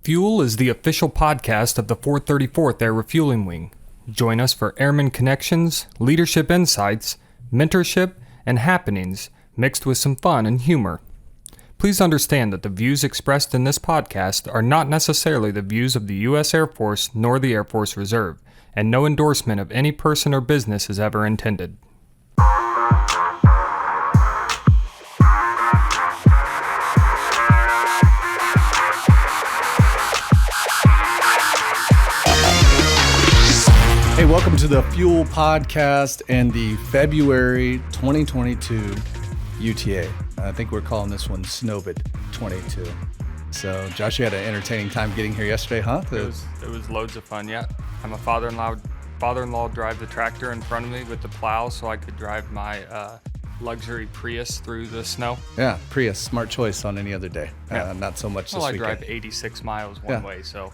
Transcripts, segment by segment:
Fuel is the official podcast of the 434th Air Refueling Wing. Join us for airman connections, leadership insights, mentorship, and happenings mixed with some fun and humor. Please understand that the views expressed in this podcast are not necessarily the views of the U.S. Air Force nor the Air Force Reserve, and no endorsement of any person or business is ever intended. Hey, welcome to the Fuel Podcast and the February 2022 UTA. I think we're calling this one Snowbit 22. So, Josh, you had an entertaining time getting here yesterday, huh? It was loads of fun, yeah. I'm a father-in-law drive the tractor in front of me with the plow so I could drive my luxury Prius through the snow. Yeah, Prius, smart choice on any other day. Yeah. Not so much this weekend. weekend. I drive 86 miles one way, so...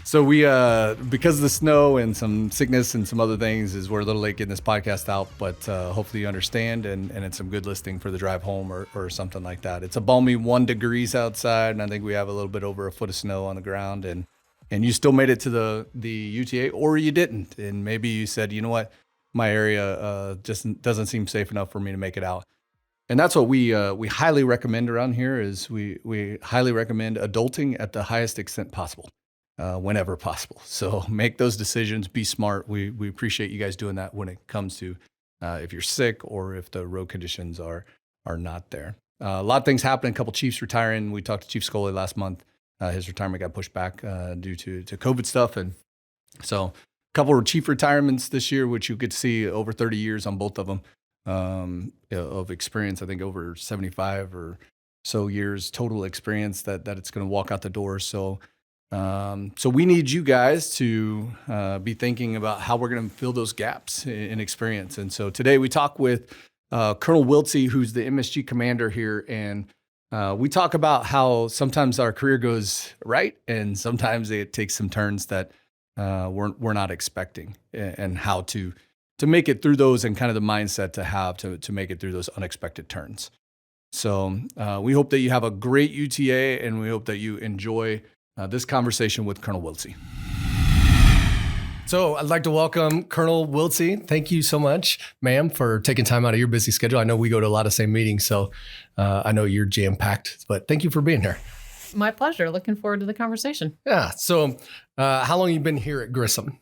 So we, because of the snow and some sickness and some other things, we're a little late getting this podcast out, but hopefully you understand and it's some good listening for the drive home or something like that. It's a balmy 1 degrees outside, and I think we have a little bit over a foot of snow on the ground, and you still made it to the UTA, or you didn't, and maybe you said, you know what, my area just doesn't seem safe enough for me to make it out. And that's what we highly recommend around here is we highly recommend adulting at the highest extent possible. Whenever possible. So make those decisions, be smart. We appreciate you guys doing that when it comes to if you're sick or if the road conditions are not there. A lot of things happening. A couple chiefs retiring. We talked to Chief Scully last month. His retirement got pushed back due to COVID stuff. And so a couple of chief retirements this year, which you could see over 30 years on both of them of experience. I think over 75 or so years total experience that it's going to walk out the door. So we need you guys to be thinking about how we're going to fill those gaps in experience. And so today we talk with Colonel Wiltse, who's the MSG commander here, and we talk about how sometimes our career goes right, and sometimes it takes some turns that we're not expecting, and how to make it through those, and kind of the mindset to have to make it through those unexpected turns. So we hope that you have a great UTA, and we hope that you enjoy this conversation with Colonel Wiltse. So I'd like to welcome Colonel Wiltse. Thank you so much, ma'am, for taking time out of your busy schedule. I know we go to a lot of same meetings, so I know you're jam-packed, but thank you for being here. My pleasure. Looking forward to the conversation. Yeah. So how long have you been here at Grissom?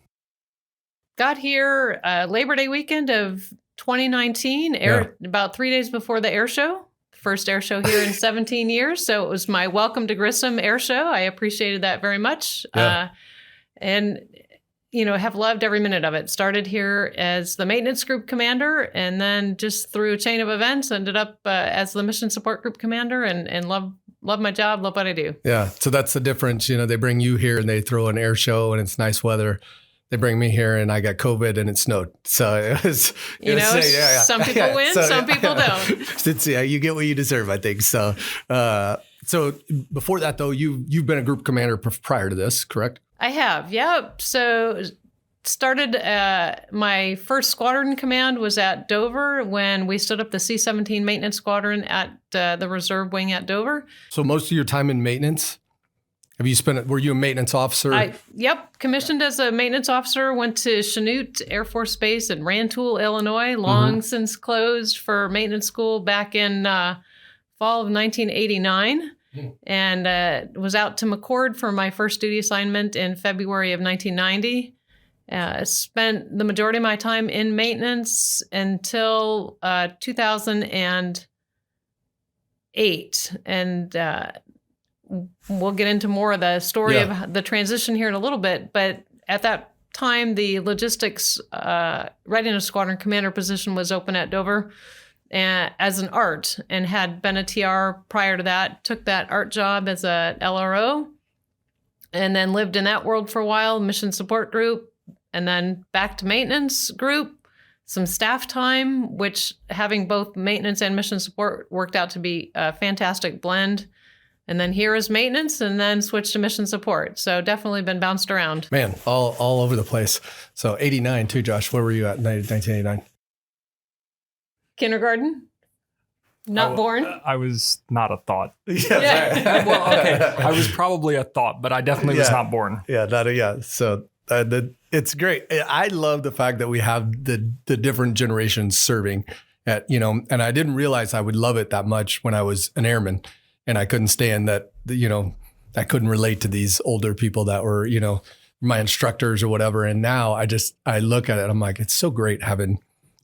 Got here Labor Day weekend of 2019, about 3 days before the air show. First air show here in 17 years. So it was my welcome to Grissom air show. I appreciated that very much. Yeah. And, have loved every minute of it. Started here as the maintenance group commander, and then just through a chain of events, ended up as the mission support group commander, and love my job, love what I do. Yeah. So that's the difference. They bring you here and they throw an air show and it's nice weather. They bring me here and I got COVID and it snowed. So it was, some people win, some people don't. Yeah, you get what you deserve, I think. So, so before that though, you've been a group commander prior to this, correct? I have. Yep. So started, my first squadron command was at Dover when we stood up the C-17 maintenance squadron at the reserve wing at Dover. So most of your time in maintenance? Were you a maintenance officer? Yep. Commissioned as a maintenance officer, went to Chanute Air Force Base in Rantoul, Illinois, long since closed for maintenance school back in fall of 1989. And was out to McCord for my first duty assignment in February of 1990. Spent the majority of my time in maintenance until 2008. And we'll get into more of the story of the transition here in a little bit, but at that time, the logistics readiness squadron commander position was open at Dover as an ART, and had been a TR prior to that. Took that ART job as a LRO, and then lived in that world for a while, mission support group, and then back to maintenance group, some staff time, which having both maintenance and mission support worked out to be a fantastic blend. And then here is maintenance, and then switched to mission support. So definitely been bounced around. Man, all over the place. So 89 too, Josh. Where were you at in 1989? Kindergarten. Not born? I was not a thought. Yeah. Well, okay. I was probably a thought, but I definitely was not born. Yeah. So it's great. I love the fact that we have the different generations serving at, and I didn't realize I would love it that much when I was an airman, and I couldn't stand that, I couldn't relate to these older people that were, my instructors or whatever. And now I look at it, I'm like, it's so great having,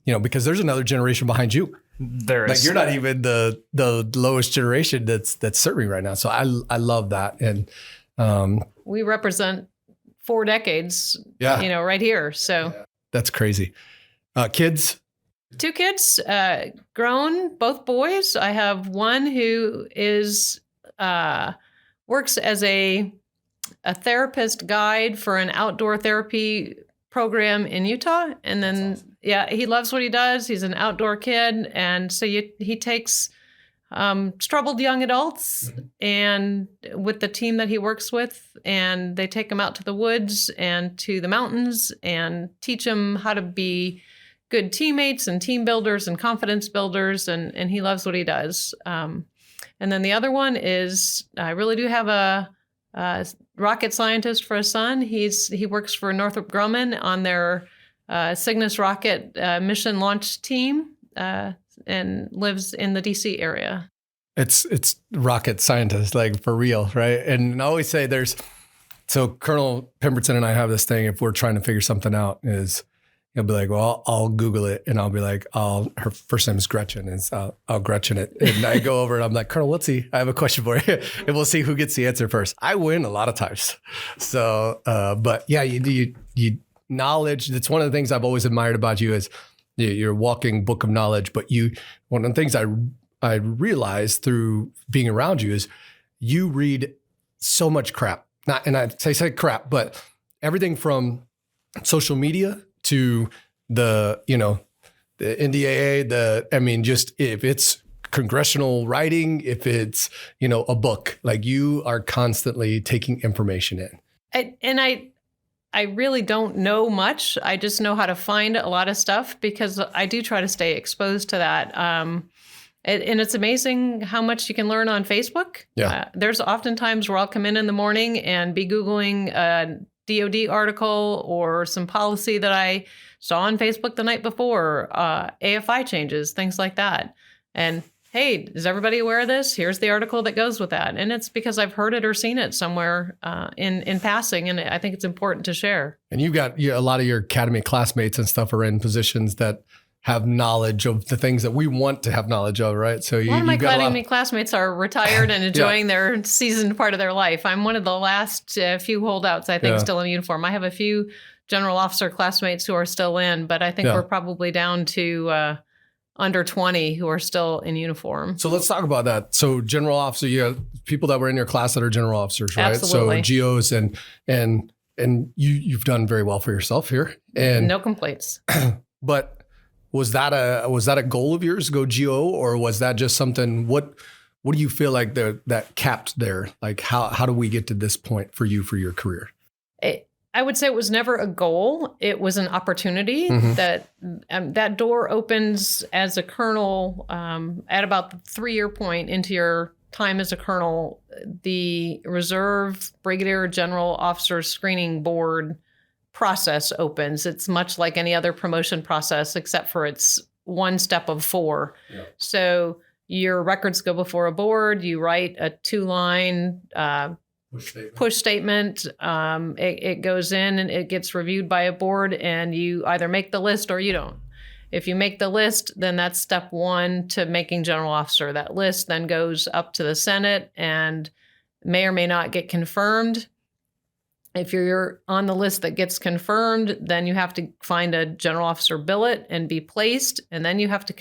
because there's another generation behind you. There is. Like you're not even the lowest generation that's serving right now. So I love that. And we represent 4 decades, right here. So that's crazy. Kids? 2 kids, grown, both boys. I have one who is works as a therapist guide for an outdoor therapy program in Utah. And then, awesome. He loves what he does. He's an outdoor kid. And so he takes troubled young adults and with the team that he works with, and they take them out to the woods and to the mountains and teach them how to be good teammates and team builders and confidence builders. And he loves what he does. And then the other one is, I really do have a rocket scientist for a son. He works for Northrop Grumman on their Cygnus rocket mission launch team and lives in the DC area. It's rocket scientist, like for real, right? And I always say so Colonel Pemberton and I have this thing, if we're trying to figure something out, is he'll be like, well, I'll Google it. And I'll be like, her first name is Gretchen. And I'll Gretchen it. And I go over and I'm like, Colonel Wiltse, I have a question for you. And we'll see who gets the answer first. I win a lot of times. So, but yeah, you knowledge. That's one of the things I've always admired about you is you're a walking book of knowledge. But one of the things I realized through being around you is you read so much crap. And I say crap, but everything from social media to the NDAA, just if it's congressional writing, if it's, a book, like you are constantly taking information in. I really don't know much. I just know how to find a lot of stuff because I do try to stay exposed to that. And it's amazing how much you can learn on Facebook. Yeah. There's often times where I'll come in the morning and be Googling a DOD article or some policy that I saw on Facebook the night before, AFI changes, things like that. And hey, is everybody aware of this? Here's the article that goes with that. And it's because I've heard it or seen it somewhere in passing. And I think it's important to share. And you've got a lot of your academy classmates and stuff are in positions that have knowledge of the things that we want to have knowledge of, right? So a lot of my academy classmates are retired and enjoying their seasoned part of their life. I'm one of the last few holdouts, I think, still in uniform. I have a few general officer classmates who are still in, but I think we're probably down to under 20 who are still in uniform. So let's talk about that. So general officer, you have people that were in your class that are general officers, right? Absolutely. So GOs and you've done very well for yourself here. And no complaints. But was that a goal of yours to go GO, or was that just something? What do you feel like that capped there? Like how do we get to this point for you for your career? I would say it was never a goal. It was an opportunity that door opens as a colonel at about the 3-year point into your time as a colonel. The Reserve Brigadier General Officer Screening Board process opens. It's much like any other promotion process, except for it's one step of 4. Yeah. So your records go before a board. You write a 2-line push statement. It goes in and it gets reviewed by a board, and you either make the list or you don't. If you make the list, then that's step 1 to making general officer. That list then goes up to the Senate and may or may not get confirmed. If you're on the list that gets confirmed, then you have to find a general officer billet and be placed, and then you have to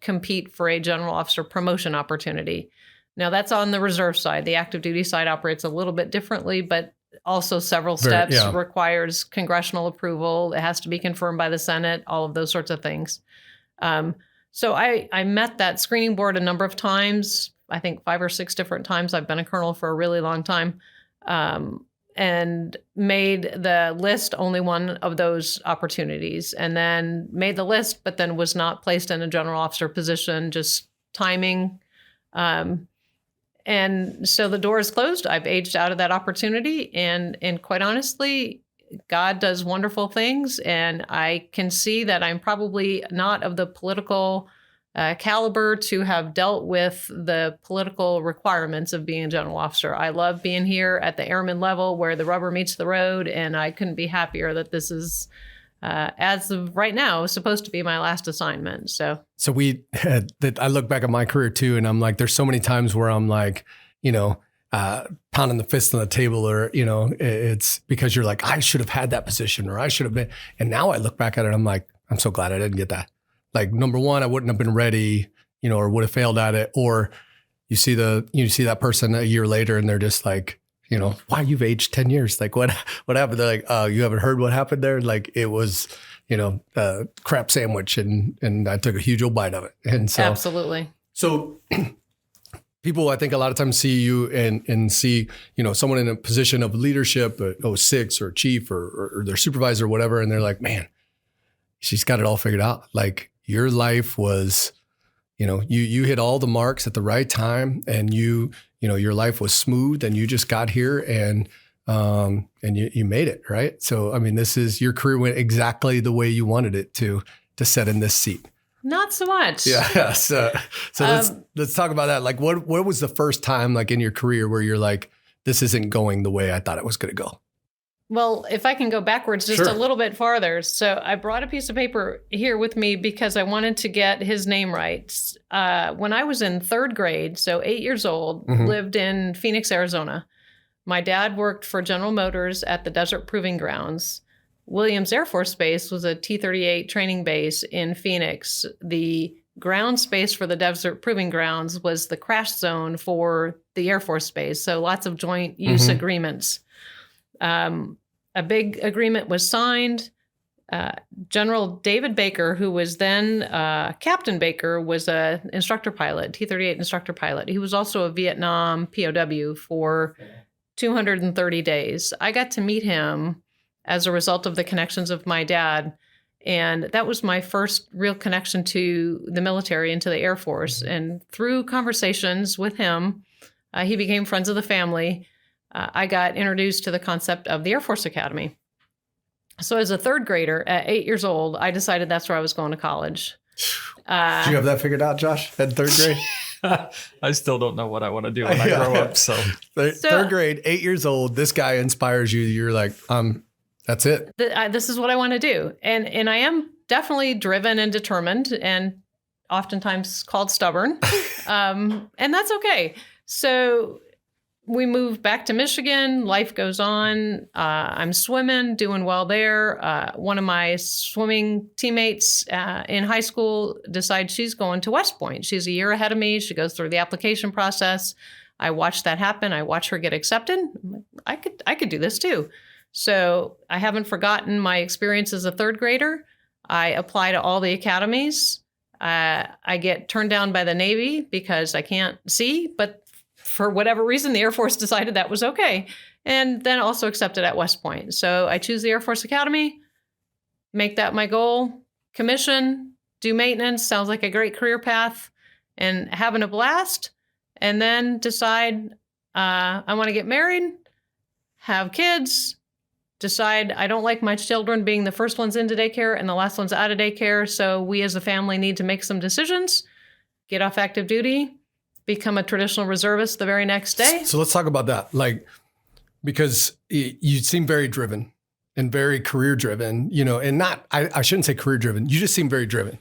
compete for a general officer promotion opportunity. Now, that's on the reserve side. The active duty side operates a little bit differently, but also several steps, requires congressional approval. It has to be confirmed by the Senate, all of those sorts of things. So I met that screening board a number of times, I think 5 or 6 different times. I've been a colonel for a really long time. And made the list only one of those opportunities, and then made the list, but then was not placed in a general officer position, just timing. And so the door is closed. I've aged out of that opportunity. And quite honestly, God does wonderful things. And I can see that I'm probably not of the political caliber to have dealt with the political requirements of being a general officer. I love being here at the airman level where the rubber meets the road. And I couldn't be happier that this is, as of right now, supposed to be my last assignment. So we had that. I look back at my career too, and I'm like, there's so many times where I'm like, pounding the fist on the table, or, it's because you're like, I should have had that position, or I should have been. And now I look back at it, I'm like, I'm so glad I didn't get that. Like, number one, I wouldn't have been ready, or would have failed at it. Or you see that person a year later and they're just like, why, you've aged 10 years. Like, what happened? They're like, oh, you haven't heard what happened there? Like, it was, a crap sandwich, and I took a huge old bite of it. And so, absolutely. So people, I think, a lot of times see you and see, someone in a position of leadership, at 06 or chief or their supervisor or whatever. And they're like, man, she's got it all figured out. Like, your life was, you hit all the marks at the right time, and your life was smooth, and you just got here and you made it, right? So, I mean, your career went exactly the way you wanted it to set in this seat. Not so much. Yeah. So let's talk about that. Like, what was the first time, like, in your career where you're like, this isn't going the way I thought it was going to go? Well, if I can go backwards just a little bit farther. So I brought a piece of paper here with me because I wanted to get his name right. When I was in third grade, so 8 years old, lived in Phoenix, Arizona. My dad worked for General Motors at the Desert Proving Grounds. Williams Air Force Base was a T-38 training base in Phoenix. The ground space for the Desert Proving Grounds was the crash zone for the Air Force Base. So lots of joint use agreements. A big agreement was signed. General David Baker, who was then Captain Baker, was an instructor pilot, T-38 instructor pilot. He was also a Vietnam POW for 230 days. I got to meet him as a result of the connections of my dad. And that was my first real connection to the military and to the Air Force. And through conversations with him, he became friends of the family. I got introduced to the concept of the Air Force Academy. So as a third grader at 8 years old, I decided that's where I was going to college. Did you have that figured out, Josh, at third grade? I still don't know what I want to do when I grow up. So third grade, 8 years old, this guy inspires you. You're like, that's it. This is what I want to do. And I am definitely driven and determined, and oftentimes called stubborn. And that's okay. So we moved back to Michigan. Life goes on. I'm swimming, doing well there. One of my swimming teammates in high school decides she's going to West Point. She's a year ahead of me. She goes through the application process. I watch that happen. I watch her get accepted. I'm like, I could do this too. So I haven't forgotten my experience as a third grader. I apply to all the academies. I get turned down by the Navy because I can't see, but for whatever reason, the Air Force decided that was okay. And then also accepted at West Point. So I choose the Air Force Academy, make that my goal, commission, do maintenance, sounds like a great career path, and having a blast. And then decide I want to get married, have kids, decide I don't like my children being the first ones into daycare and the last ones out of daycare. So we as a family need to make some decisions, get off active duty, become a traditional reservist the very next day. So let's talk about that. Like, because you seem very driven and very career driven, and not, I shouldn't say career driven. You just seem very driven.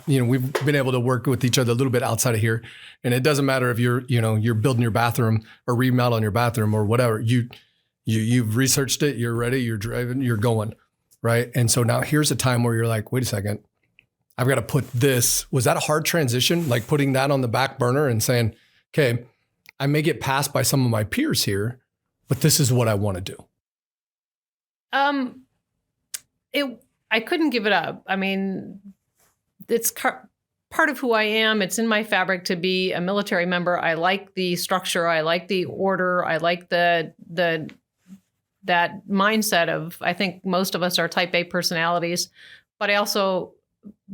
We've been able to work with each other a little bit outside of here, and it doesn't matter if you're building your bathroom or remodeling your bathroom or whatever. You've researched it. You're ready. You're driving. You're going, right? And so now here's a time where you're like, wait a second. I've got to put this. Was that a hard transition? Like putting that on the back burner and saying, okay, I may get passed by some of my peers here, but this is what I want to do. I couldn't give it up. I mean, it's part of who I am. It's in my fabric to be a military member. I like the structure. I like the order. I like that mindset of, I think most of us are type A personalities, but I also,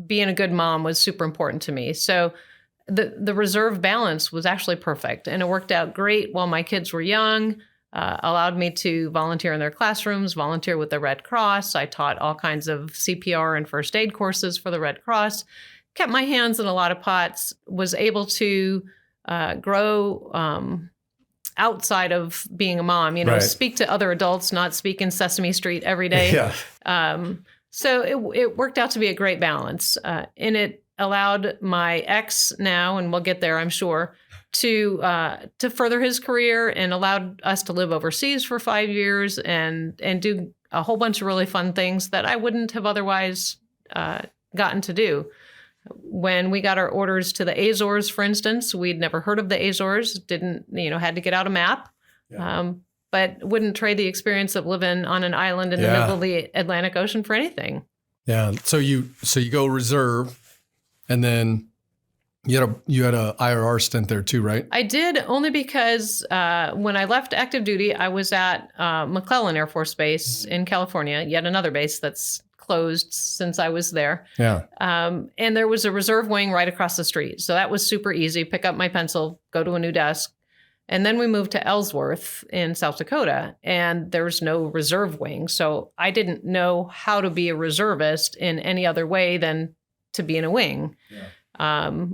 being a good mom was super important to me. So the reserve balance was actually perfect, and it worked out great while my kids were young. Allowed me to volunteer in their classrooms, volunteer with the Red Cross. I taught all kinds of CPR and first aid courses for the Red Cross, kept my hands in a lot of pots, was able to grow outside of being a mom, Right. speak to other adults, not speak in Sesame Street every day. Yeah. So it worked out to be a great balance. And it allowed my ex now, and we'll get there, I'm sure, to further his career, and allowed us to live overseas for 5 years and do a whole bunch of really fun things that I wouldn't have otherwise gotten to do. When we got our orders to the Azores, for instance, we'd never heard of the Azores, had to get out a map, but wouldn't trade the experience of living on an island in the middle of the Atlantic Ocean for anything. Yeah. So you go reserve, and then you had a IRR stint there too, right? I did, only because when I left active duty, I was at McClellan Air Force Base in California, yet another base that's closed since I was there. Yeah. And there was a reserve wing right across the street. So that was super easy. Pick up my pencil, go to a new desk. And then we moved to Ellsworth in South Dakota, and there was no reserve wing. So I didn't know how to be a reservist in any other way than to be in a wing. Yeah.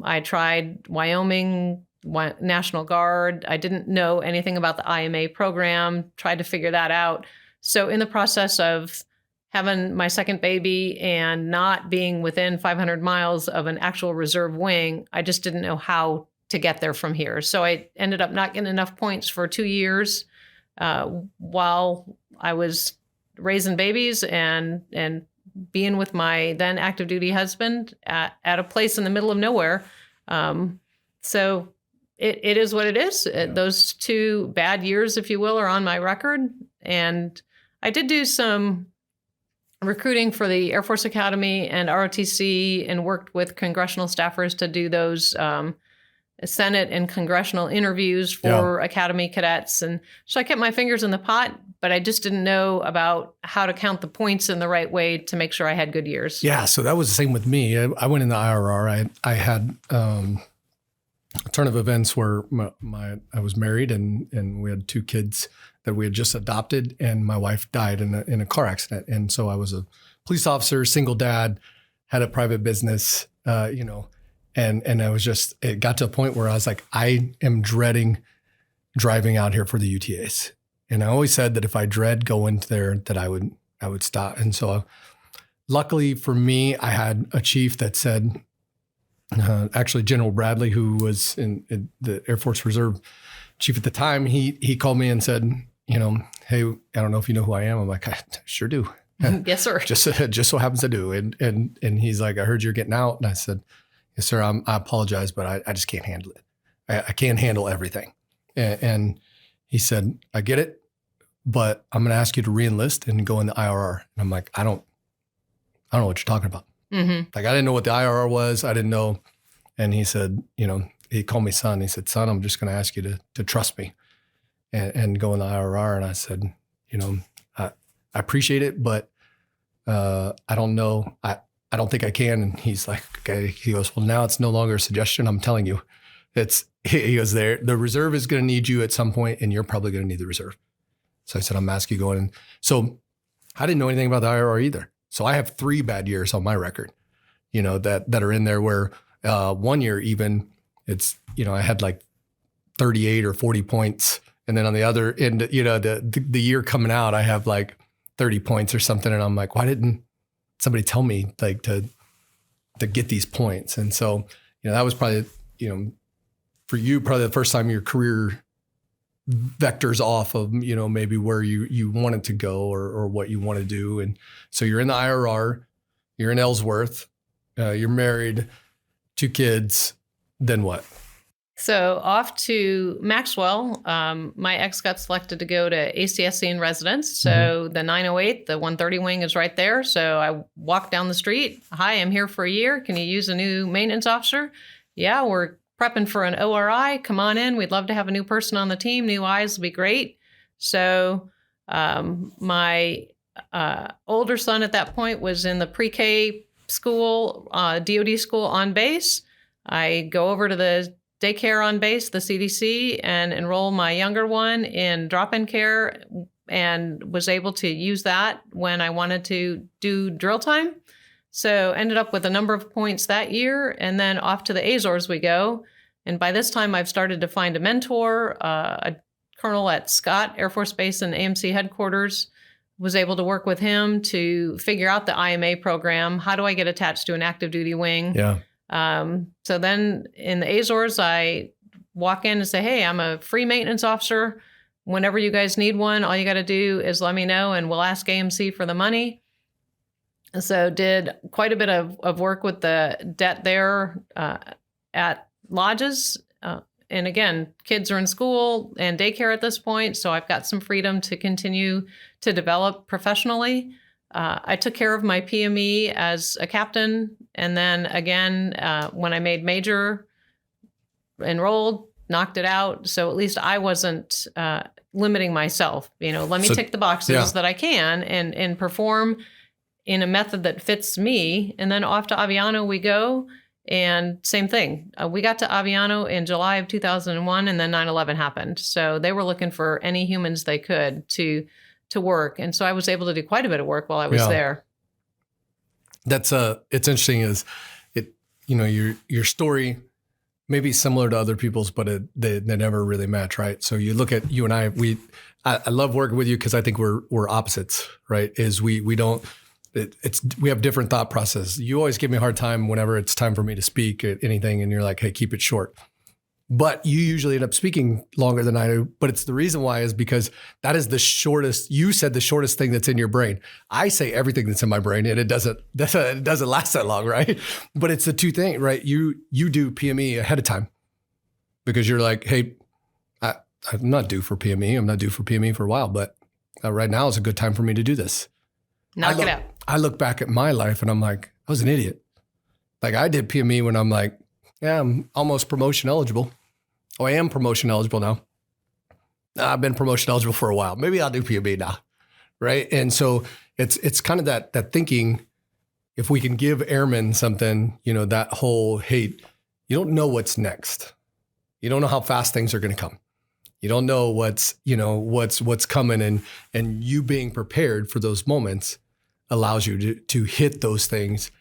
I tried Wyoming National Guard. I didn't know anything about the IMA program, tried to figure that out. So in the process of having my second baby and not being within 500 miles of an actual reserve wing, I just didn't know how to get there from here. So I ended up not getting enough points for 2 years while I was raising babies and being with my then active duty husband at a place in the middle of nowhere. So it is what it is. Those 2 bad years, if you will, are on my record. And I did do some recruiting for the Air Force Academy and ROTC, and worked with congressional staffers to do those Senate and congressional interviews for Academy cadets. And so I kept my fingers in the pot, but I just didn't know about how to count the points in the right way to make sure I had good years. Yeah. So that was the same with me. I went in the IRR. I had a turn of events where I was married, and we had 2 kids that we had just adopted, and my wife died in a car accident. And so I was a police officer, single dad, had a private business, and I was it got to a point where I was like, I am dreading driving out here for the UTAs. And I always said that if I dread going there, that I would stop. And so luckily for me, I had a chief that said, actually General Bradley, who was in the Air Force Reserve chief at the time, he called me and said, hey, I don't know if you know who I am. I'm like, I sure do. Yes, sir. Just so happens I do. And he's like, I heard you're getting out. And I said, yes, sir. I apologize, but I just can't handle it. I can't handle everything. And he said, I get it, but I'm going to ask you to re-enlist and go in the IRR. And I'm like, I don't know what you're talking about. Mm-hmm. Like, I didn't know what the IRR was. I didn't know. And he said, he called me son. He said, son, I'm just going to ask you to trust me and go in the IRR. And I said, I appreciate it, but I don't know. I don't think I can. And he's like, okay. He goes, well, now it's no longer a suggestion. I'm telling you, he goes, the reserve is going to need you at some point, and you're probably going to need the reserve. So I said, I'm asking you going in. So I didn't know anything about the IRR either. So I have 3 bad years on my record, that are in there, where 1 year even it's, I had like 38 or 40 points. And then on the other end, the year coming out, I have like 30 points or something. And I'm like, why didn't somebody tell me like to get these points? And so, that was probably, for you, probably the first time your career vectors off of, maybe where you wanted to go or what you want to do. And so you're in the IRR, you're in Ellsworth, you're married, 2 kids, then what? So off to Maxwell. My ex got selected to go to ACSC in residence. So the 908, the 130 wing is right there. So I walked down the street. Hi, I'm here for a year. Can you use a new maintenance officer? Yeah, we're prepping for an ORI. Come on in. We'd love to have a new person on the team. New eyes will be great. So my older son at that point was in the pre-K school, DOD school on base. I go over to the daycare on base, the CDC, and enroll my younger one in drop-in care, and was able to use that when I wanted to do drill time. So ended up with a number of points that year, and then off to the Azores we go. And by this time, I've started to find a mentor, a colonel at Scott Air Force Base and AMC headquarters. Was able to work with him to figure out the IMA program. How do I get attached to an active duty wing? Yeah. So then in the Azores, I walk in and say, hey, I'm a free maintenance officer. Whenever you guys need one, all you got to do is let me know and we'll ask AMC for the money. So did quite a bit of work with the debt there at lodges. And again, kids are in school and daycare at this point, so I've got some freedom to continue to develop professionally. I took care of my PME as a captain, and then again, when I made major, enrolled, knocked it out. So at least I wasn't limiting myself. Let me tick the boxes that I can and perform in a method that fits me. And then off to Aviano we go. And same thing. We got to Aviano in July of 2001, and then 9/11 happened. So they were looking for any humans they could to work. And so I was able to do quite a bit of work while I was there. That's it's interesting is it, your story may be similar to other people's, but they never really match, right? So you look at you and I love working with you because I think we're opposites, right? Is we don't. We have different thought processes. You always give me a hard time whenever it's time for me to speak at anything, and you're like, hey, keep it short. But you usually end up speaking longer than I do. But it's the reason why is because that is the shortest. You said the shortest thing that's in your brain. I say everything that's in my brain, and it doesn't last that long, right? But it's the two things, right? You do PME ahead of time because you're like, hey, I'm not due for PME. I'm not due for PME for a while, but right now is a good time for me to do this. Knock it out. I look back at my life and I'm like, I was an idiot. Like I did PME when I'm like, yeah, I'm almost promotion eligible. Oh, I am promotion eligible now. I've been promotion eligible for a while. Maybe I'll do PME now, right? And so it's kind of that thinking, if we can give airmen something, that whole, hey, you don't know what's next. You don't know how fast things are going to come. You don't know what's coming, and you being prepared for those moments allows you to hit those things,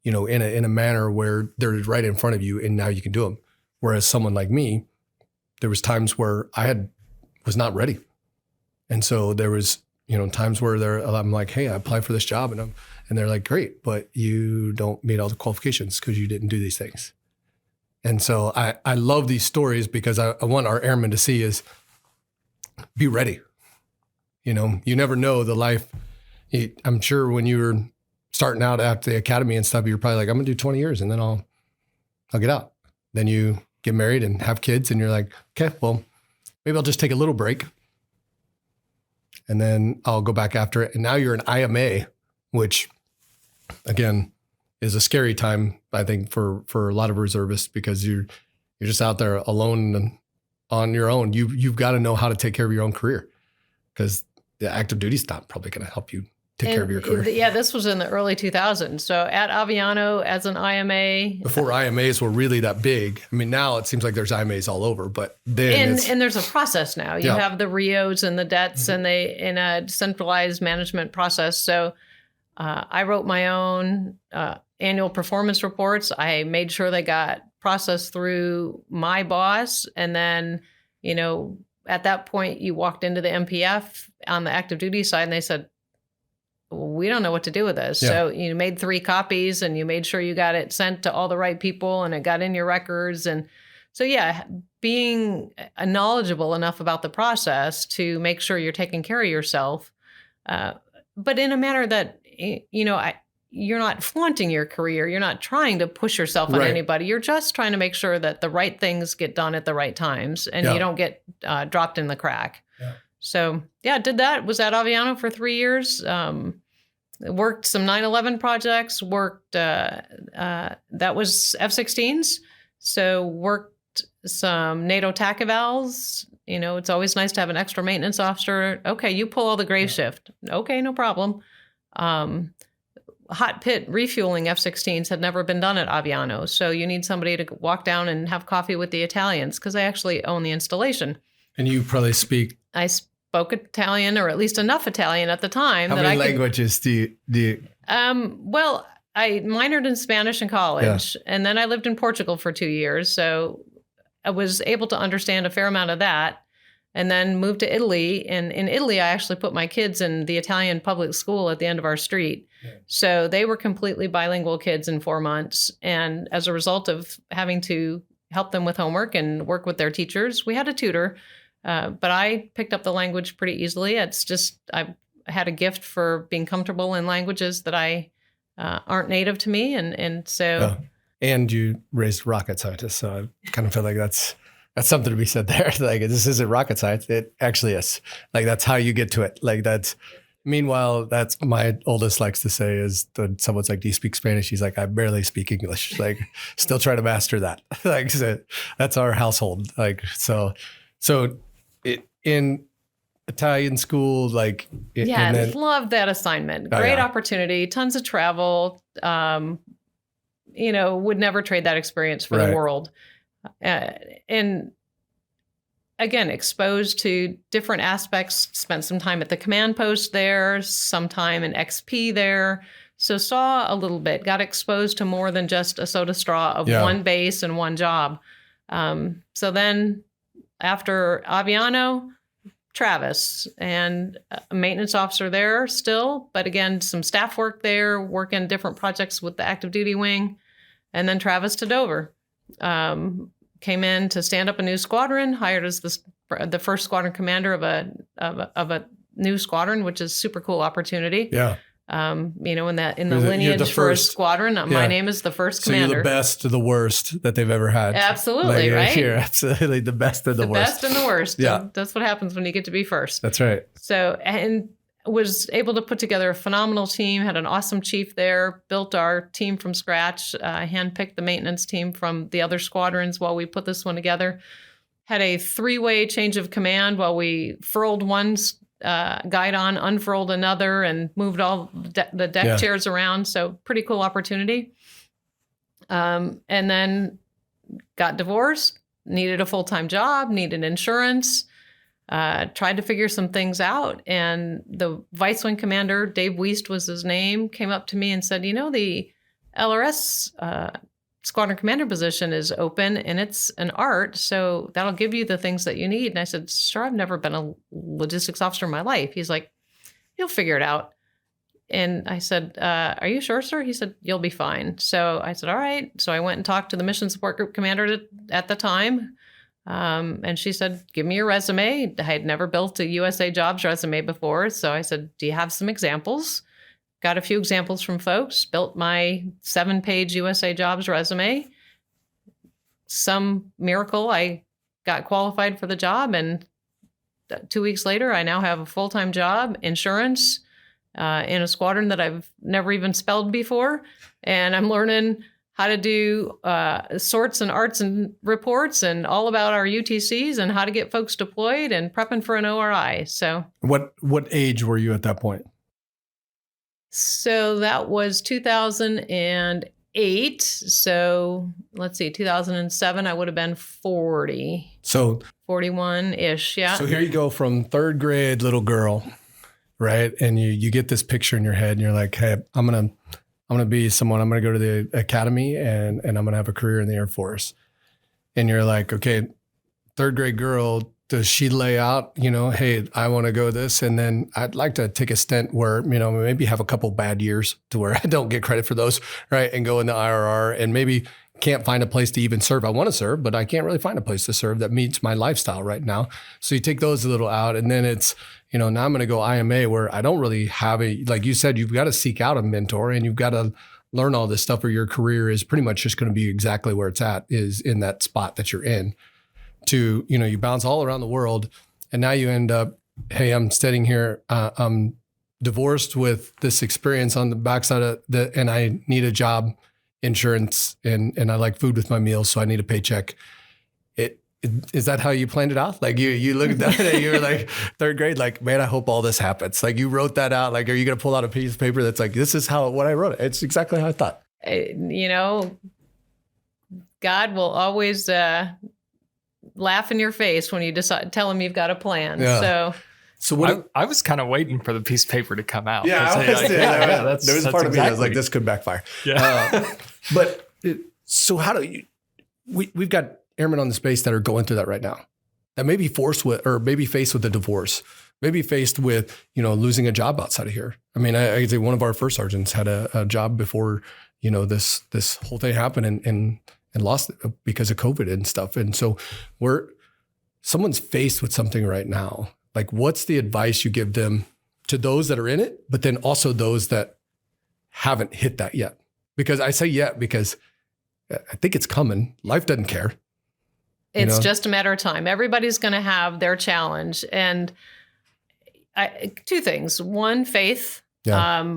in a manner where they're right in front of you, and now you can do them. Whereas someone like me, there was times where I was not ready, and so there was times where I'm like, hey, I applied for this job, and they're like, great, but you don't meet all the qualifications because you didn't do these things. And so I love these stories because I want our airmen to see is be ready. You never know the life. I'm sure when you were starting out at the academy and stuff, you're probably like, I'm gonna do 20 years and then I'll get out. Then you get married and have kids and you're like, okay, well, maybe I'll just take a little break and then I'll go back after it. And now you're an IMA, which again is a scary time, I think, for a lot of reservists because you're just out there alone and on your own. You've got to know how to take care of your own career because the active duty is not probably going to help you take care of your career. Yeah, this was in the early 2000s. So at Aviano as an IMA. Before IMAs were really that big. I mean, now it seems like there's IMAs all over, but then and there's a process now. You have the RIOs and the debts and they in a centralized management process. So I wrote my own annual performance reports. I made sure they got processed through my boss. And then, at that point you walked into the MPF on the active duty side and they said, we don't know what to do with this. Yeah. So you made 3 copies and you made sure you got it sent to all the right people and it got in your records. And so, being knowledgeable enough about the process to make sure you're taking care of yourself, but in a manner that, you're not flaunting your career. You're not trying to push yourself on anybody. You're just trying to make sure that the right things get done at the right times and you don't get dropped in the crack. Yeah. So, did that. Was at Aviano for 3 years. Worked some 9/11 projects. Worked, that was F-16s. So worked some NATO TAC evals. It's always nice to have an extra maintenance officer. Okay, you pull all the grave shift. Okay, no problem. hot pit refueling F-16s had never been done at Aviano. So you need somebody to walk down and have coffee with the Italians because they actually own the installation. And you probably speak. I spoke Italian, or at least enough Italian at the time. How many languages do you? Well, I minored in Spanish in college, and then I lived in Portugal for 2 years. So I was able to understand a fair amount of that, and then moved to Italy. And in Italy, I actually put my kids in the Italian public school at the end of our street. Yeah. So they were completely bilingual kids in 4 months. And as a result of having to help them with homework and work with their teachers, we had a tutor. But I picked up the language pretty easily. It's just, I had a gift for being comfortable in languages that aren't native to me. And so. And you raised rocket scientists. So I kind of feel like that's something to be said there. Like, this isn't rocket science. It actually is. Like, that's how you get to it. Like, meanwhile, that's my oldest likes to say is when someone's like, do you speak Spanish? He's like, I barely speak English. Like, still trying to master that. Like, so that's our household. Like, so in Italian school, like, yeah, I love that assignment. Great opportunity, tons of travel. Would never trade that experience for the world. And again, exposed to different aspects, spent some time at the command post there, some time in XP there. So saw a little bit, got exposed to more than just a soda straw of one base and one job. So then after Aviano, Travis, and a maintenance officer there still, but again, some staff work there, working different projects with the active duty wing, and then Travis to Dover. Came in to stand up a new squadron, hired as the first squadron commander of a new squadron, which is super cool opportunity. Yeah. In the lineage for a squadron, my name is the first commander. So you're the best of the worst that they've ever had. Absolutely, right? You're absolutely the best of the worst. The best and the worst. Yeah. And that's what happens when you get to be first. That's right. So, and was able to put together a phenomenal team, had an awesome chief there, built our team from scratch, handpicked the maintenance team from the other squadrons while we put this one together. Had a 3-way change of command while we furled one guidon, unfurled another, and moved all the deck chairs around. So pretty cool opportunity. And then got divorced, needed a full-time job, needed insurance, tried to figure some things out. And the vice wing commander, Dave Wiest was his name, came up to me and said, the LRS squadron commander position is open and it's an art, so that'll give you the things that you need. And I said, sure, I've never been a logistics officer in my life. He's like, you'll figure it out. And I said, are you sure, sir? He said, you'll be fine. So I said, all right. So I went and talked to the mission support group commander at the time. And she said, give me your resume. I had never built a USA Jobs resume before. So I said, do you have some examples? Got a few examples from folks, built my 7-page USA Jobs resume. Some miracle, I got qualified for the job. And 2 weeks later, I now have a full-time job, insurance, in a squadron that I've never even spelled before. And I'm learning how to do sorts and arts and reports and all about our UTCs and how to get folks deployed and prepping for an ORI. So what age were you at that point? So that was 2008. So let's see, 2007, I would have been 40. So 41-ish, yeah. So here you go from 3rd grade little girl, right? And you get this picture in your head and you're like, hey, I'm going to be someone, I'm going to go to the academy and I'm going to have a career in the Air Force. And you're like, okay, 3rd grade girl, does she lay out, hey, I want to go this, and then I'd like to take a stint where, maybe have a couple bad years to where I don't get credit for those, right? And go in the IRR and maybe can't find a place to even serve. I want to serve, but I can't really find a place to serve that meets my lifestyle right now. So you take those a little out, and then it's, now I'm going to go IMA where I don't really have like you said, you've got to seek out a mentor and you've got to learn all this stuff, or your career is pretty much just going to be exactly where it's at, is in that spot that you're in. To, you bounce all around the world, and now you end up, hey, I'm sitting here, I'm divorced with this experience on the backside of and I need a job, insurance, and I like food with my meals, so I need a paycheck. is that how you planned it out? Like you looked at that and you were like third grade, like, man, I hope all this happens. Like you wrote that out. Like, are you going to pull out a piece of paper that's like, this is what I wrote it. It's exactly how I thought. You know, God will always laugh in your face when you tell him you've got a plan. Yeah. So what I was kind of waiting for the piece of paper to come out. Yeah, there was part of me that was like, this could backfire. Yeah. So how do you, we've got airmen on the space that are going through that right now, that may be faced with a divorce, maybe faced with, losing a job outside of here. I mean, I could say one of our first sergeants had a job before, this whole thing happened and lost it because of COVID and stuff. And so someone's faced with something right now. Like, what's the advice you give them to those that are in it, but then also those that haven't hit that yet? Because I say yet because I think it's coming. Life doesn't care. It's just a matter of time. Everybody's going to have their challenge. And two things. One, faith. Yeah.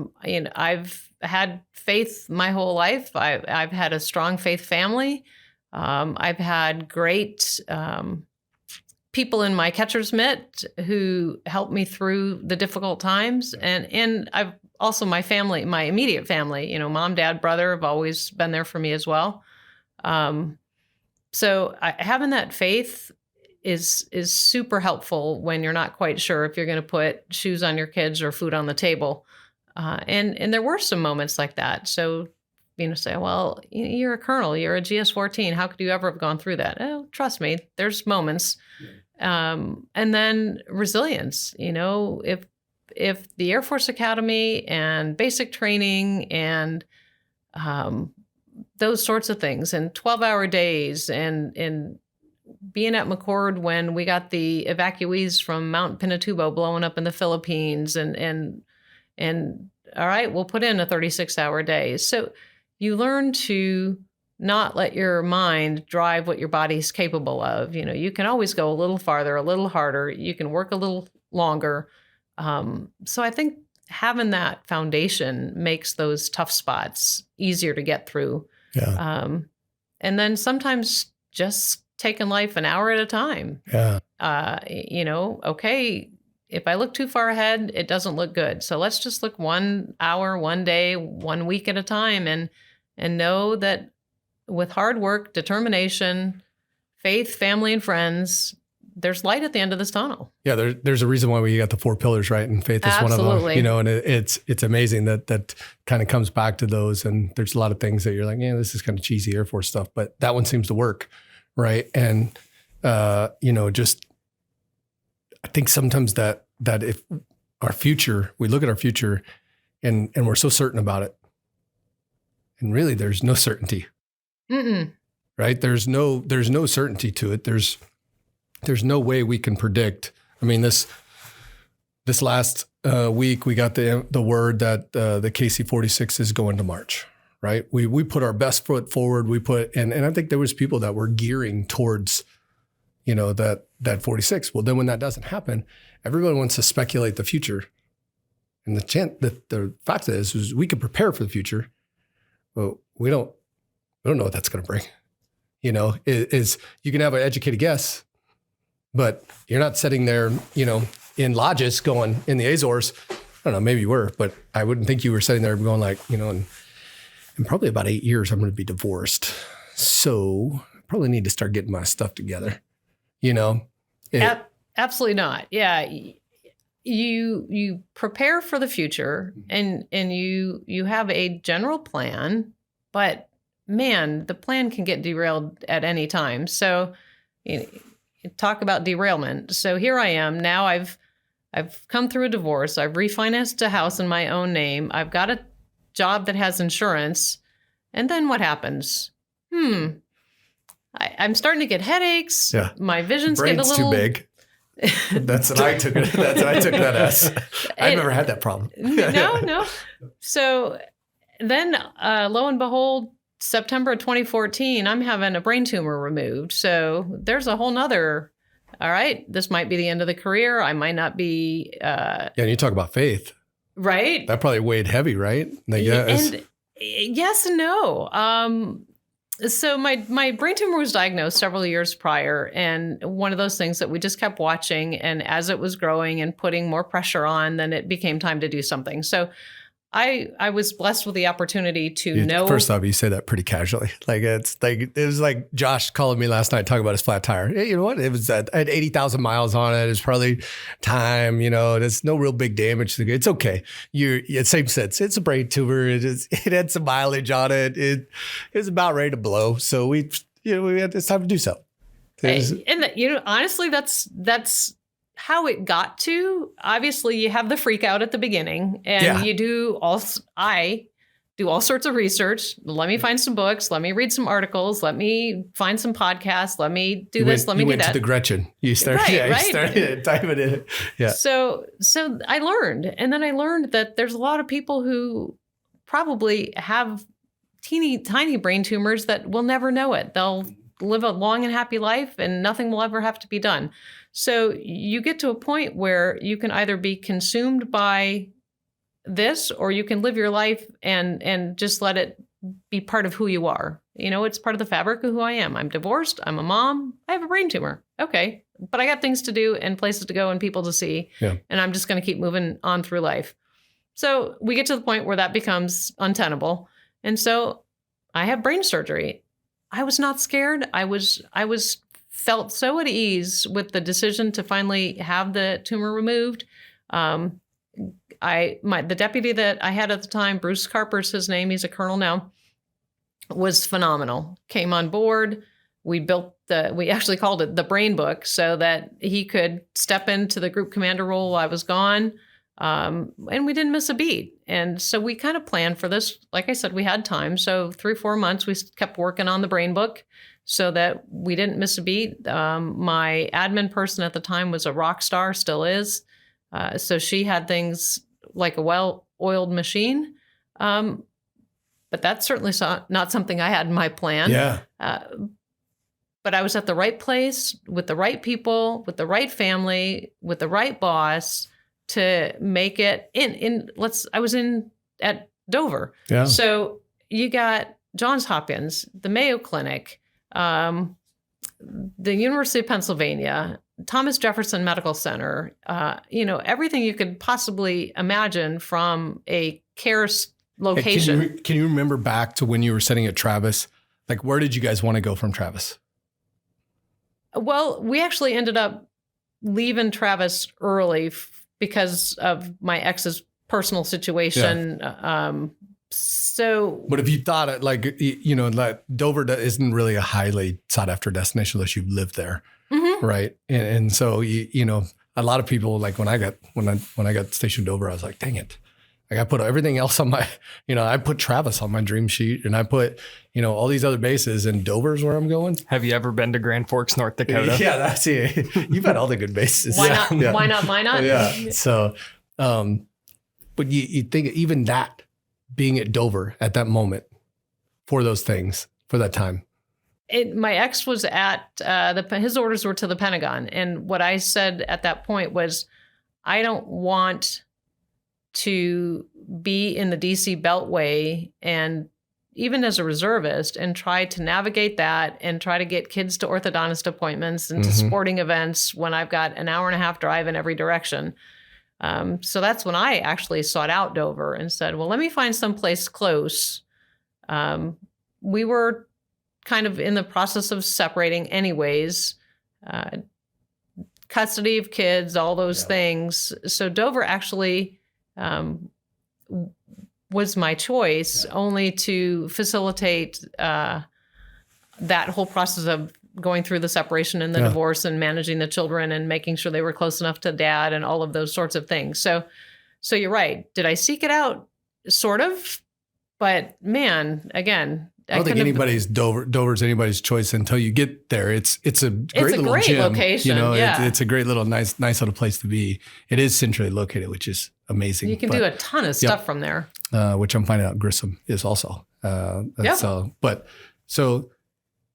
I've had faith my whole life. I've had a strong faith family. I've had great people in my catcher's mitt who helped me through the difficult times. And I've also my family, my immediate family, mom, dad, brother have always been there for me as well. So having that faith is super helpful when you're not quite sure if you're going to put shoes on your kids or food on the table. And there were some moments like that. So, say, well, you're a colonel, you're a GS-14. How could you ever have gone through that? Oh, trust me, there's moments. And then resilience, if the Air Force Academy and basic training and those sorts of things and 12-hour days and being at McCord when we got the evacuees from Mount Pinatubo blowing up in the Philippines and all right, we'll put in a 36-hour day. So you learn to not let your mind drive what your body's capable of. You can always go a little farther, a little harder. You can work a little longer. So I think having that foundation makes those tough spots easier to get through. Yeah. And then sometimes just taking life an hour at a time. Yeah. Okay, if I look too far ahead, it doesn't look good. So let's just look 1 hour, 1 day, 1 week at a time and know that with hard work, determination, faith, family, and friends, there's light at the end of this tunnel. Yeah, there's a reason why we got the 4 pillars, right? And faith is Absolutely. one of them. And it's amazing that kind of comes back to those. And there's a lot of things that you're like, yeah, this is kind of cheesy Air Force stuff, but that one seems to work, right? And just I think sometimes that if our future, we look at our future and we're so certain about it, and really there's no certainty. Mm-mm. Right? There's no certainty to it. There's no way we can predict. I mean, this last week we got the word that the KC-46 is going to March. Right? We put our best foot forward. And I think there was people that were gearing towards, that 46. Well, then when that doesn't happen, everyone wants to speculate the future. And the fact is we can prepare for the future, but we don't know what that's going to bring. Is you can have an educated guess, but you're not sitting there, in lodges going in the Azores. I don't know, maybe you were, but I wouldn't think you were sitting there going like, in probably about 8 years, I'm going to be divorced. So I probably need to start getting my stuff together. Absolutely not. Yeah. You prepare for the future and you have a general plan, but man, the plan can get derailed at any time. So talk about derailment. So here I am now. I've come through a divorce. I've refinanced a house in my own name. I've got a job that has insurance. And then what happens? I'm starting to get headaches. Yeah. My vision's getting a little too big. That's what I took it. That's what I took that as. I've never had that problem. No. So then, lo and behold, September of 2014, I'm having a brain tumor removed. So there's a whole nother, all right, this might be the end of the career. I might not be. And you talk about faith. Right. That probably weighed heavy, right? And yes and no. So my brain tumor was diagnosed several years prior, and one of those things that we just kept watching, and as it was growing and putting more pressure on, then it became time to do something. So I was blessed with the opportunity to know. First off, you say that pretty casually. Like it was like Josh calling me last night talking about his flat tire. Hey, you know what? It was I had 80,000 miles on it. It's probably time. There's no real big damage. It's okay. Same sense. It's a brain tumor. It had some mileage on it. It was about ready to blow. So it's time to do so. Honestly, that's how it got to. Obviously, you have the freak out at the beginning, and I do all sorts of research. Let me find some books. Let me read some articles. Let me find some podcasts. Let me do this. Let me do that. You went to the Gretchen. You started, you started diving in. Yeah. So I learned, and then I learned that there's a lot of people who probably have tiny brain tumors that will never know it. They'll live a long and happy life, and nothing will ever have to be done. So you get to a point where you can either be consumed by this, or you can live your life and just let it be part of who you are. It's part of the fabric of who I am. I'm divorced. I'm a mom. I have a brain tumor. Okay. But I got things to do and places to go and people to see. Yeah. And I'm just going to keep moving on through life. So we get to the point where that becomes untenable. And so I have brain surgery. I was not scared. I felt so at ease with the decision to finally have the tumor removed. The deputy that I had at the time, Bruce Carper's his name, he's a colonel now, was phenomenal. Came on board. We actually called it the brain book so that he could step into the group commander role while I was gone. And we didn't miss a beat. And so we kind of planned for this. Like I said, we had time. So 3-4 months, we kept working on the brain book so that we didn't miss a beat. My admin person at the time was a rock star, still is. So she had things like a well-oiled machine. But that's certainly not something I had in my plan. Yeah. But I was at the right place with the right people, with the right family, with the right boss to make it I was at Dover. Yeah. So you got Johns Hopkins, the Mayo Clinic, the University of Pennsylvania, Thomas Jefferson Medical Center, everything you could possibly imagine from a care location. Hey, can you remember back to when you were sitting at Travis? Like, where did you guys want to go from Travis? Well, we actually ended up leaving Travis early because of my ex's personal situation. Yeah. But if you thought it like Dover isn't really a highly sought after destination unless you've lived there. Mm-hmm. Right. And so, a lot of people, like when I got stationed over, I was like, dang it. Like I put everything else on my, I put Travis on my dream sheet and I put, all these other bases, and Dover's where I'm going. Have you ever been to Grand Forks, North Dakota? Yeah, that's it. You've had all the good bases. Why not? Yeah. Why not? Yeah. So, but you think even that being at Dover at that moment for those things, for that time. My ex was at his orders were to the Pentagon. And what I said at that point was, I don't want to be in the DC Beltway and even as a reservist and try to navigate that and try to get kids to orthodontist appointments and to sporting events when I've got an hour and a half drive in every direction. So that's when I actually sought out Dover and said, well, let me find some place close. We were kind of in the process of separating anyways, custody of kids, all those things. So Dover actually was my choice, only to facilitate that whole process of going through the separation and the divorce and managing the children and making sure they were close enough to dad and all of those sorts of things. So you're right. Did I seek it out? Sort of. But man, again, I don't think Dover's anybody's choice until you get there. It's a great gym, location. It's a great little nice little place to be. It is centrally located, which is amazing. You can do a ton of stuff from there. Which I'm finding out Grissom is also. So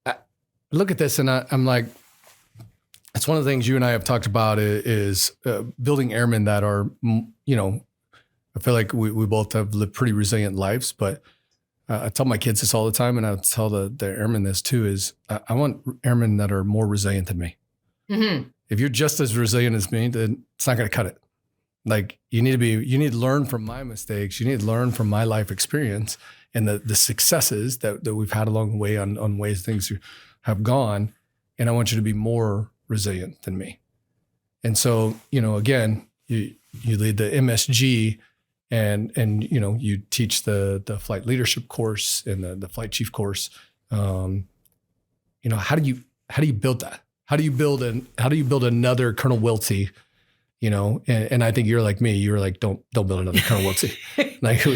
I look at this and I'm like, it's one of the things you and I have talked about is building airmen that are, I feel like we both have lived pretty resilient lives, but I tell my kids this all the time, and I tell the airmen this too, is I want airmen that are more resilient than me. Mm-hmm. If you're just as resilient as me, then it's not going to cut it. Like you need to learn from my mistakes. You need to learn from my life experience and the successes that we've had along the way on ways things have gone. And I want you to be more resilient than me. And so, again, you lead the MSG and you teach the flight leadership course and the flight chief course. How do you build that? How do you build another Colonel Wiltse? And I think you're like me. You're like, don't build another Colonel Wiltse. Like,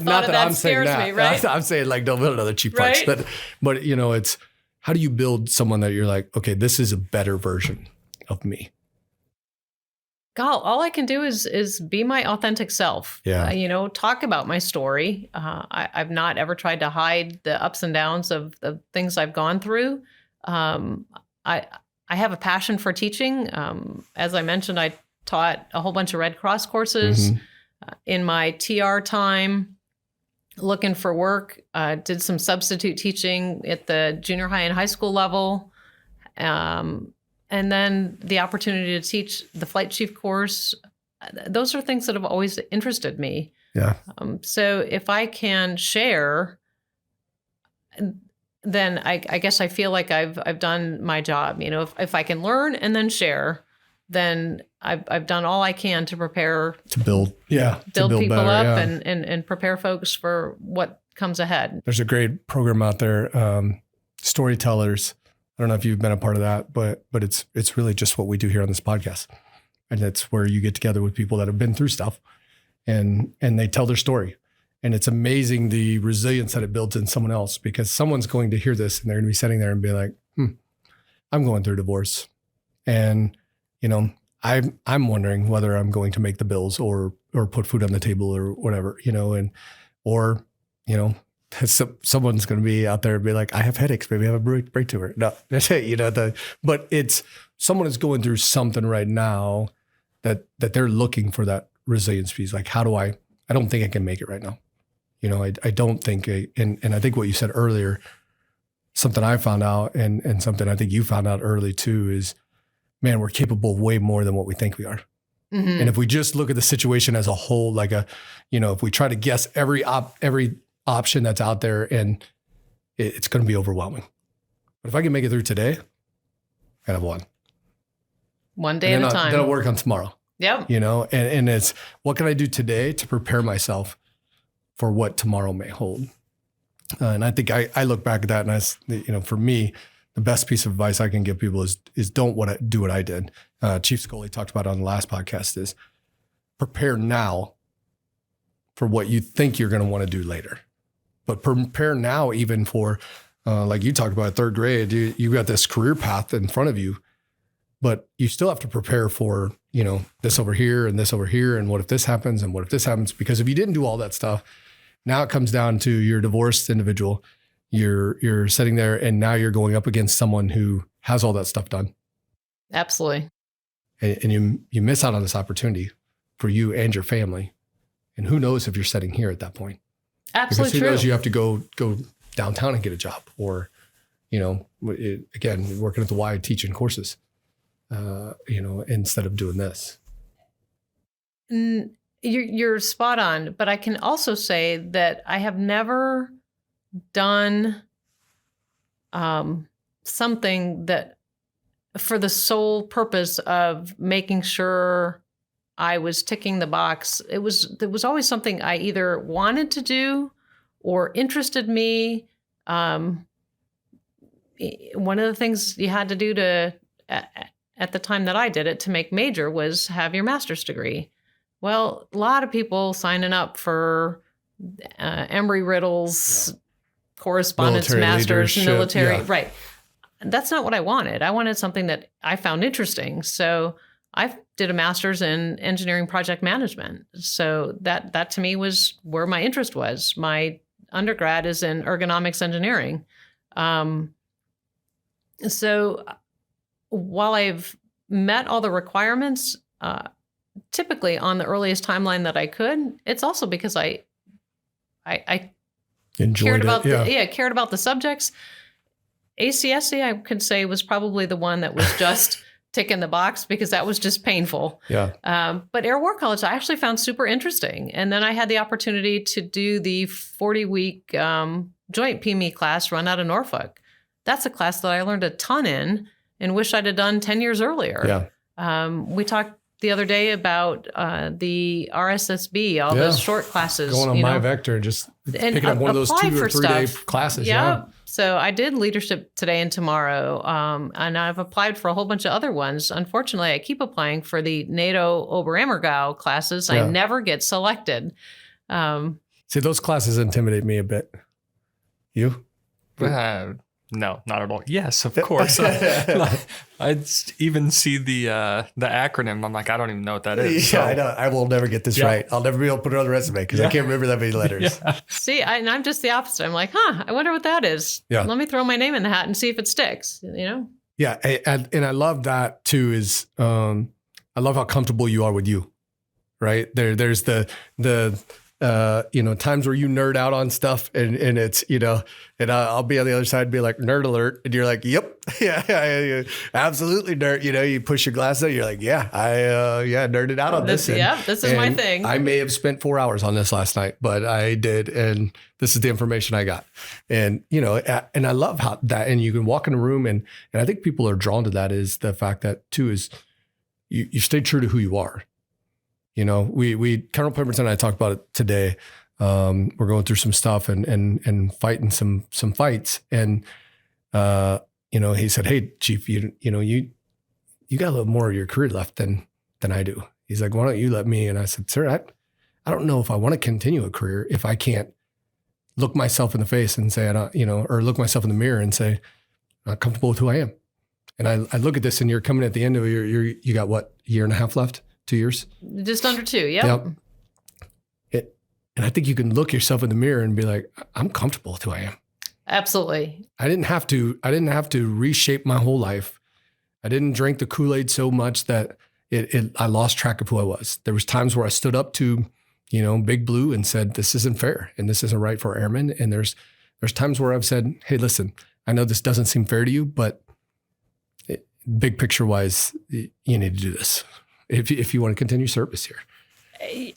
not that I'm saying that. Me, right? I'm saying like, don't build another chief right? Parts. But it's how do you build someone that you're like, okay, this is a better version of me. God, all I can do is be my authentic self. Yeah. Talk about my story. I've not ever tried to hide the ups and downs of the things I've gone through. I have a passion for teaching. As I mentioned, I taught a whole bunch of Red Cross courses. In my TR time, looking for work, did some substitute teaching at the junior high and high school level. And then the opportunity to teach the flight chief course. Those are things that have always interested me. Yeah. So if I can share, then I guess I feel like I've done my job. If I can learn and then share, then I've done all I can to prepare to build people better, up yeah. and prepare folks for what comes ahead. There's a great program out there, Storytellers. I don't know if you've been a part of that, but it's really just what we do here on this podcast. And that's where you get together with people that have been through stuff and they tell their story. And it's amazing the resilience that it builds in someone else, because someone's going to hear this and they're going to be sitting there and be like, I'm going through a divorce. And, I'm wondering whether I'm going to make the bills or put food on the table or whatever, someone's going to be out there and be like, I have headaches, maybe I have a break tumor. No, that's it, but it's someone is going through something right now that they're looking for that resilience piece. Like, I don't think I can make it right now. I don't think, and I think what you said earlier, something I found out and something I think you found out early too is, man, we're capable of way more than what we think we are. Mm-hmm. And if we just look at the situation as a whole, like if we try to guess every option that's out there, and it's going to be overwhelming. But if I can make it through today, I have one day at a time. Then I'll work on tomorrow. Yep. And it's what can I do today to prepare myself for what tomorrow may hold. And I think I look back at that, and for me, the best piece of advice I can give people is don't do what I did. Chief Scully talked about on the last podcast is prepare now for what you think you're going to want to do later. But prepare now even for, like you talked about third grade, you got this career path in front of you, but you still have to prepare for, this over here and this over here. And what if this happens? And what if this happens? Because if you didn't do all that stuff, now it comes down to you're a divorced individual. You're sitting there and now you're going up against someone who has all that stuff done. Absolutely. And you miss out on this opportunity for you and your family. And who knows if you're sitting here at that point. Absolutely because who true. knows, you have to go downtown and get a job, or, again, working at the Y teaching courses, instead of doing this. You're spot on, but I can also say that I have never done something that for the sole purpose of making sure I was ticking the box. There was always something I either wanted to do or interested me. One of the things you had to do at the time that I did it to make major was have your master's degree. Well, a lot of people signing up for Embry-Riddle's correspondence masters, military, right. That's not what I wanted. I wanted something that I found interesting. So I did a master's in engineering project management. So that to me was where my interest was. My undergrad is in ergonomics engineering. So while I've met all the requirements, typically on the earliest timeline that I could, it's also because I Enjoyed cared about the subjects. ACSC, I could say, was probably the one that was just ticking the box because that was just painful. Yeah. But Air War College, I actually found super interesting. And then I had the opportunity to do the 40-week joint PME class run out of Norfolk. That's a class that I learned a ton in and wish I'd have done 10 years earlier. Yeah. We talked the other day about the RSSB, all those short classes. Going on my vector, just picking up one of those 2 or 3 day classes. Yeah. So I did leadership today and tomorrow, and I've applied for a whole bunch of other ones. Unfortunately, I keep applying for the NATO Oberammergau classes. I never get selected. See, those classes intimidate me a bit. You? No, not at all. Yes, of course. I even see the acronym. I'm like, I don't even know what that is. Yeah, I know. I will never get this right. I'll never be able to put it on the resume because I can't remember that many letters. See, and I'm just the opposite. I'm like, I wonder what that is. Yeah. Let me throw my name in the hat and see if it sticks, Yeah, and I love that too is I love how comfortable you are with you, right? There's the times where you nerd out on stuff and it's, and I'll be on the other side and be like, nerd alert. And you're like, yep, yeah, absolutely nerd. You push your glasses out. You're like, I nerded out on this. This is my thing. I may have spent 4 hours on this last night, but I did. And this is the information I got. And, and I love how that, and you can walk in a room and I think people are drawn to that is the fact that too, is you stay true to who you are. Colonel Pemberton and I talked about it today. We're going through some stuff and fighting some fights. And, he said, hey, Chief, you got a little more of your career left than I do. He's like, why don't you let me? And I said, sir, I don't know if I want to continue a career if I can't look myself in the face and say, or look myself in the mirror and say, I'm not comfortable with who I am. And I look at this and you're coming at the end of you got what, a year and a half left? 2 years? Just under 2, yep. And I think you can look yourself in the mirror and be like, I'm comfortable with who I am. Absolutely. I didn't have to reshape my whole life. I didn't drink the Kool-Aid so much that I lost track of who I was. There was times where I stood up to, Big Blue and said, this isn't fair and this isn't right for airmen. And there's times where I've said, hey, listen, I know this doesn't seem fair to you, but big picture wise, you need to do this. If you want to continue service here.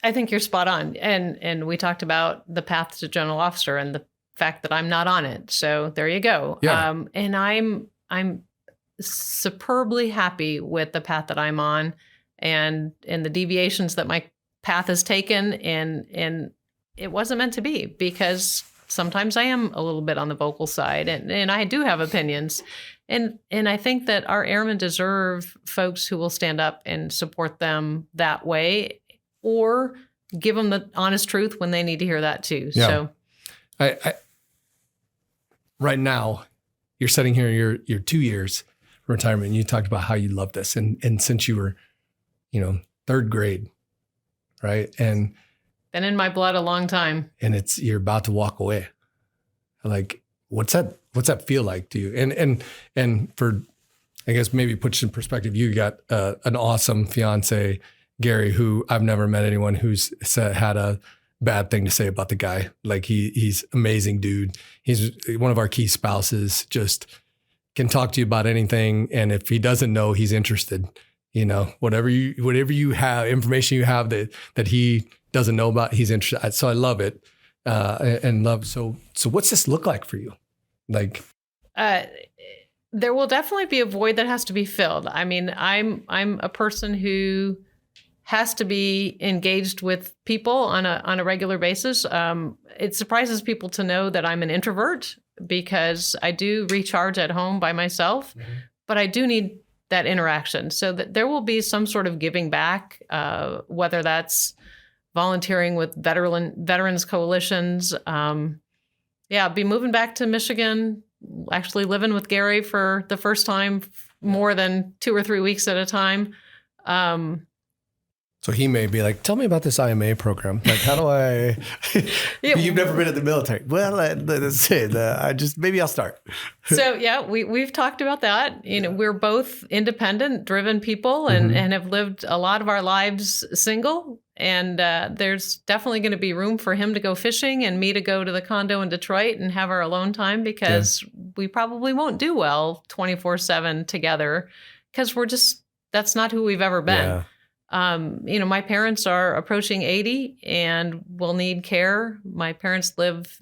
I think you're spot on. And we talked about the path to general officer and the fact that I'm not on it. So there you go. Yeah. And I'm superbly happy with the path that I'm on and the deviations that my path has taken. And it wasn't meant to be because sometimes I am a little bit on the vocal side and I do have opinions. And I think that our airmen deserve folks who will stand up and support them that way or give them the honest truth when they need to hear that too. Yeah. So I right now, you're sitting here, you're 2 years retirement, and you talked about how you love this. And since you were, 3rd grade, right? And been in my blood a long time. And you're about to walk away. Like, what's that feel like to you? And for, I guess maybe put in perspective, you got an awesome fiance, Gary, who I've never met anyone who's had a bad thing to say about the guy. Like he's amazing dude. He's one of our key spouses, just can talk to you about anything. And if he doesn't know, he's interested, whatever you have, information you have that he doesn't know about, he's interested. So I love it. So what's this look like for you? Like, there will definitely be a void that has to be filled. I mean, I'm a person who has to be engaged with people on a regular basis. It surprises people to know that I'm an introvert because I do recharge at home by myself, but I do need that interaction. So that there will be some sort of giving back, whether that's volunteering with veterans coalitions. I'll be moving back to Michigan, actually living with Gary for the first time, more than 2 or 3 weeks at a time. So he may be like, tell me about this IMA program. Like, how do I, you've never been in the military. Well, let's say maybe I'll start. So yeah, we've talked about that. We're both independent, driven people and have lived a lot of our lives single. And there's definitely going to be room for him to go fishing and me to go to the condo in Detroit and have our alone time, because we probably won't do well 24/7 together, because that's not who we've ever been. Yeah. My parents are approaching 80 and will need care. My parents live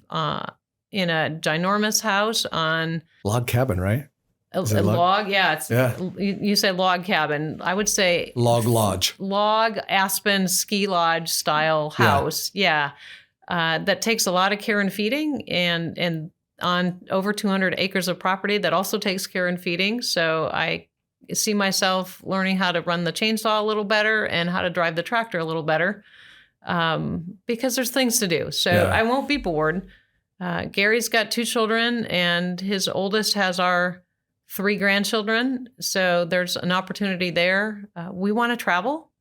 in a ginormous house on log cabin, right? A log, yeah. You say log cabin. I would say log lodge, log aspen ski lodge style house. Yeah, that takes a lot of care and feeding, and on over 200 acres of property that also takes care and feeding. So I see myself learning how to run the chainsaw a little better and how to drive the tractor a little better, because there's things to do. So I won't be bored. Gary's got 2 children, and his oldest has our 3 grandchildren. So there's an opportunity there. We want to travel.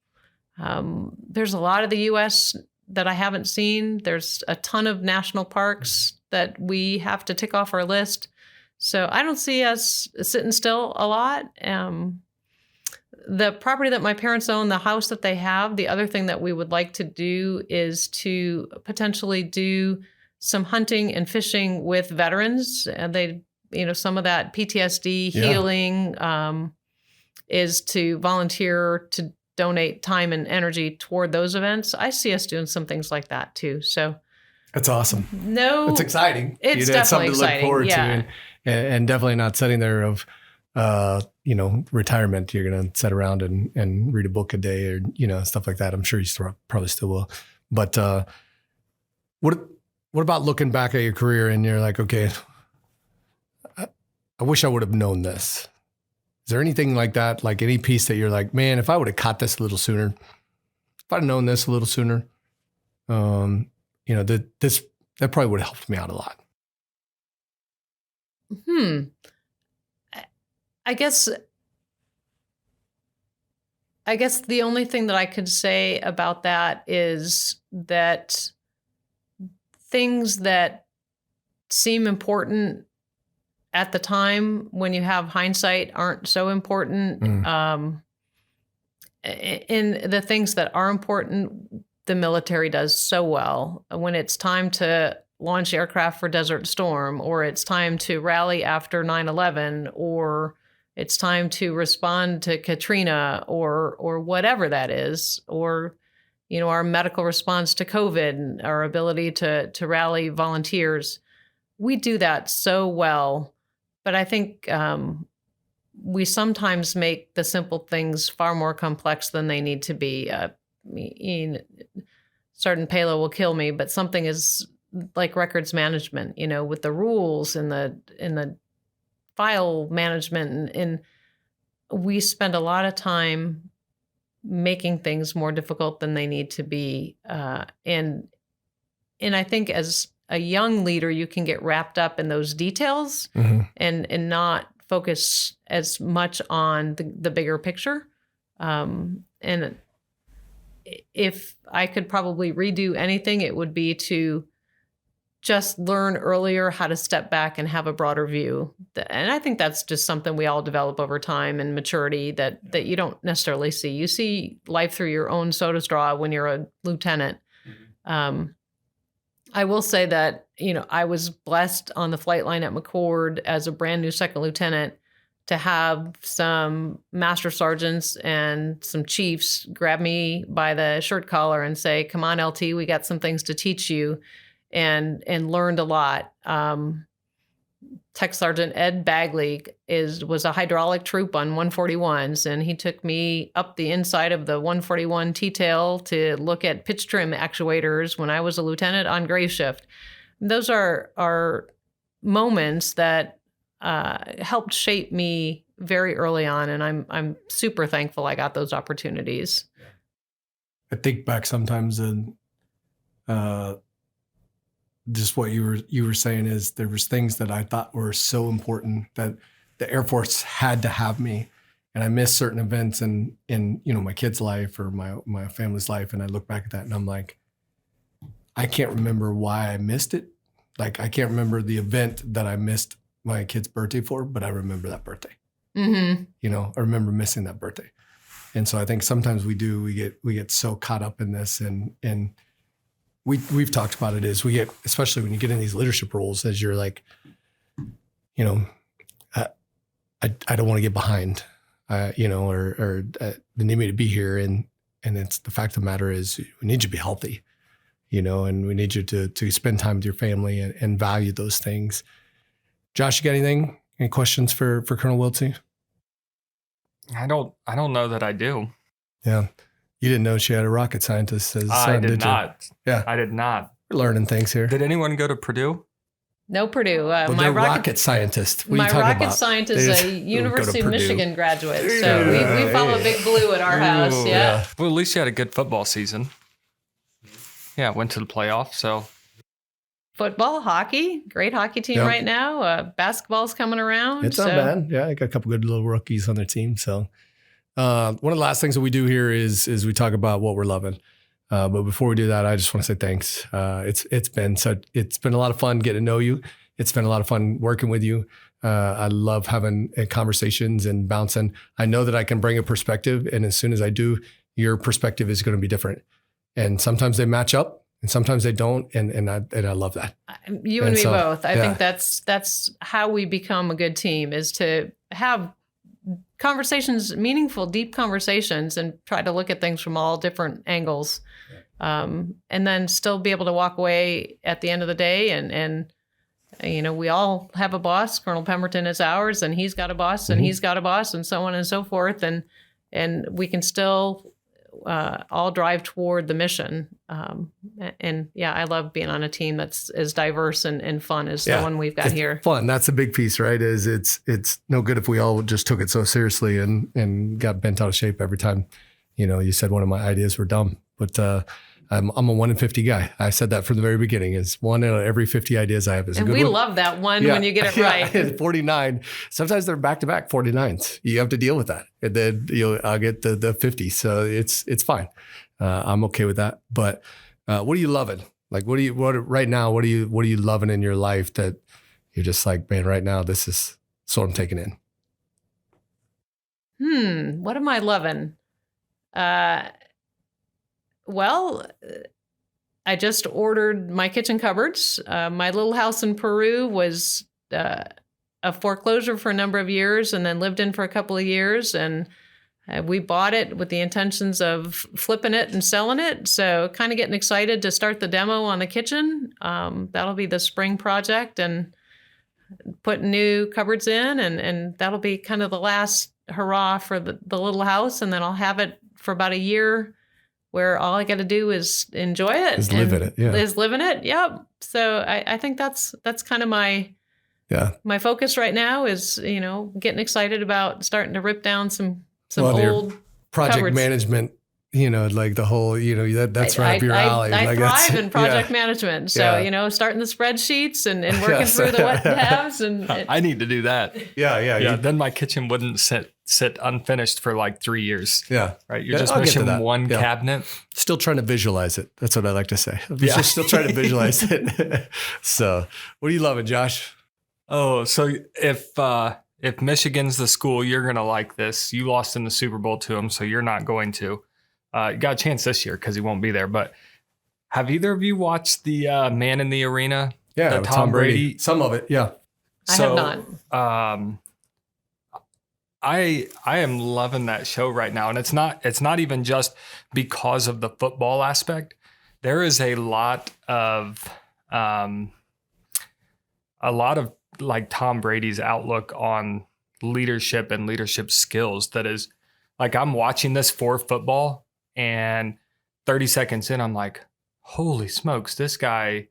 There's a lot of the U.S. that I haven't seen. There's a ton of national parks that we have to tick off our list. So I don't see us sitting still a lot. The property that my parents own, the house that they have, the other thing that we would like to do is to potentially do some hunting and fishing with veterans. And some of that PTSD healing is to volunteer to donate time and energy toward those events. I see us doing some things like that too. So that's awesome. No, it's exciting. It's definitely something to look forward to. And definitely not sitting there of, retirement. You're going to sit around and read a book a day or, stuff like that. I'm sure you probably still will. But what about looking back at your career and you're like, okay, I wish I would have known this. Is there anything like that, like any piece that you're like, man, if I would have caught this a little sooner, if I'd known this a little sooner, that probably would have helped me out a lot. I guess the only thing that I could say about that is that things that seem important at the time when you have hindsight aren't so important. In the things that are important, the military does so well. When it's time to launch aircraft for Desert Storm, or it's time to rally after 9/11, or it's time to respond to Katrina, or whatever that is, or our medical response to COVID, and our ability to rally volunteers. We do that so well. But I think we sometimes make the simple things far more complex than they need to be. Sergeant Palo will kill me, but something is like records management, with the rules and the file management, and we spend a lot of time making things more difficult than they need to be. And I think as a young leader, you can get wrapped up in those details and not focus as much on the bigger picture. And if I could probably redo anything, it would be to just learn earlier how to step back and have a broader view. And I think that's just something we all develop over time and maturity that you don't necessarily see. You see life through your own soda straw when you're a lieutenant. I will say that, I was blessed on the flight line at McChord as a brand new second lieutenant to have some master sergeants and some chiefs grab me by the shirt collar and say, "Come on, LT, we got some things to teach you," and learned a lot. Tech Sergeant Ed Bagley was a hydraulic troop on 141s, and he took me up the inside of the 141 T-tail to look at pitch trim actuators when I was a lieutenant on grave shift. Those are moments that helped shape me very early on, and I'm super thankful I got those opportunities. I think back sometimes and just what you were saying is there was things that I thought were so important that the Air Force had to have me, and I missed certain events in my kid's life or my family's life, and I look back at that and I'm like, I can't remember why I missed it. Like I can't remember the event that I missed my kid's birthday for, but I remember that birthday. I remember missing that birthday, And so I think sometimes we get so caught up in this, and we've talked about it, is we get, especially when you get in these leadership roles, as you're like, you know, I don't want to get behind, you know, or they need me to be here. And it's the fact of the matter is we need you to be healthy, you know, and we need you to spend time with your family and value those things. Josh, you got anything? Any questions for Colonel Wiltse? I don't know that I do. Yeah. You didn't know she had a rocket scientist as I son, did did not. you? Yeah. I did not. We're learning things here. Did anyone go to Purdue? No, Purdue. Well, My they're rocket scientist. What are my you talking rocket about? scientist They is just a go to University of Purdue. Michigan graduate. So we follow Big Blue at our house. Ooh, Yeah. Well, at least you had a good football season. Yeah, went to the playoff. So Football, hockey, great hockey team Yep. right now. Basketball's coming around. It's not bad. Yeah, I got a couple good little rookies on their team. So one of the last things that we do here is we talk about what we're loving. But before we do that, I just want to say thanks. It's been a lot of fun getting to know you. It's been a lot of fun working with you. I love having conversations and bouncing. I know that I can bring a perspective, and as soon as I do, your perspective is going to be different. And sometimes they match up, and sometimes they don't. And I love that. You and me so, both. I yeah. think that's how we become a good team, is to have conversations, meaningful, deep conversations, and try to look at things from all different angles. And then still be able to walk away at the end of the day. And you know, we all have a boss. Colonel Pemberton is ours, and he's got a boss, and he's got a boss, and so on and so forth. And we can still all drive toward the mission. And yeah, I love being on a team that's as diverse and fun as the one we've got here. Fun. That's a big piece, right? Is it's no good if we all just took it so seriously and got bent out of shape every time. You know, you said one of my ideas were dumb, but I'm a 1 in 50 guy. I said that from the very beginning. Is 1 out of every 50 ideas I have is a and good we one. love that one when you get it right. 49. Sometimes they're back-to-back 49s. You have to deal with that. And then I'll get the 50. So it's fine. I'm okay with that. But what are you loving? Like, what right now, what are you loving in your life that you're just like, man, right now, this is what I'm taking in? What am I loving? Well, I just ordered my kitchen cupboards. My little house in Peru was a foreclosure for a number of years, and then lived in for a couple of years. And we bought it with the intentions of flipping it and selling it. So kind of getting excited to start the demo on the kitchen. That'll be the spring project, and put new cupboards in, and that'll be kind of the last hurrah for the little house. And then I'll have it for about a year, where all I got to do is enjoy it. Is live in it. Yeah. Is live in it. Yep. So I think that's kind of my focus right now, is, you know, getting excited about starting to rip down some old project cupboards. Management, you know, like the whole, you know, that's right up your alley. I like thrive in project management. So, you know, starting the spreadsheets and working through the what haves. And I need to do that. Yeah. Then my kitchen wouldn't sit unfinished for like 3 years. Yeah. Right. You're just missing one cabinet. Still trying to visualize it. That's what I like to say. Just still trying to visualize it. So what are you loving, Josh? Oh, so if Michigan's the school, you're going to like this. You lost in the Super Bowl to them, so you're not going to. You got a chance this year because he won't be there. But have either of you watched the Man in the Arena? Yeah, the Tom Brady. Some of it, yeah. I have not. I am loving that show right now, and it's not even just because of the football aspect. There is a lot of like Tom Brady's outlook on leadership and leadership skills. That is, like, I'm watching this for football, and 30 seconds in, I'm like, holy smokes, this guy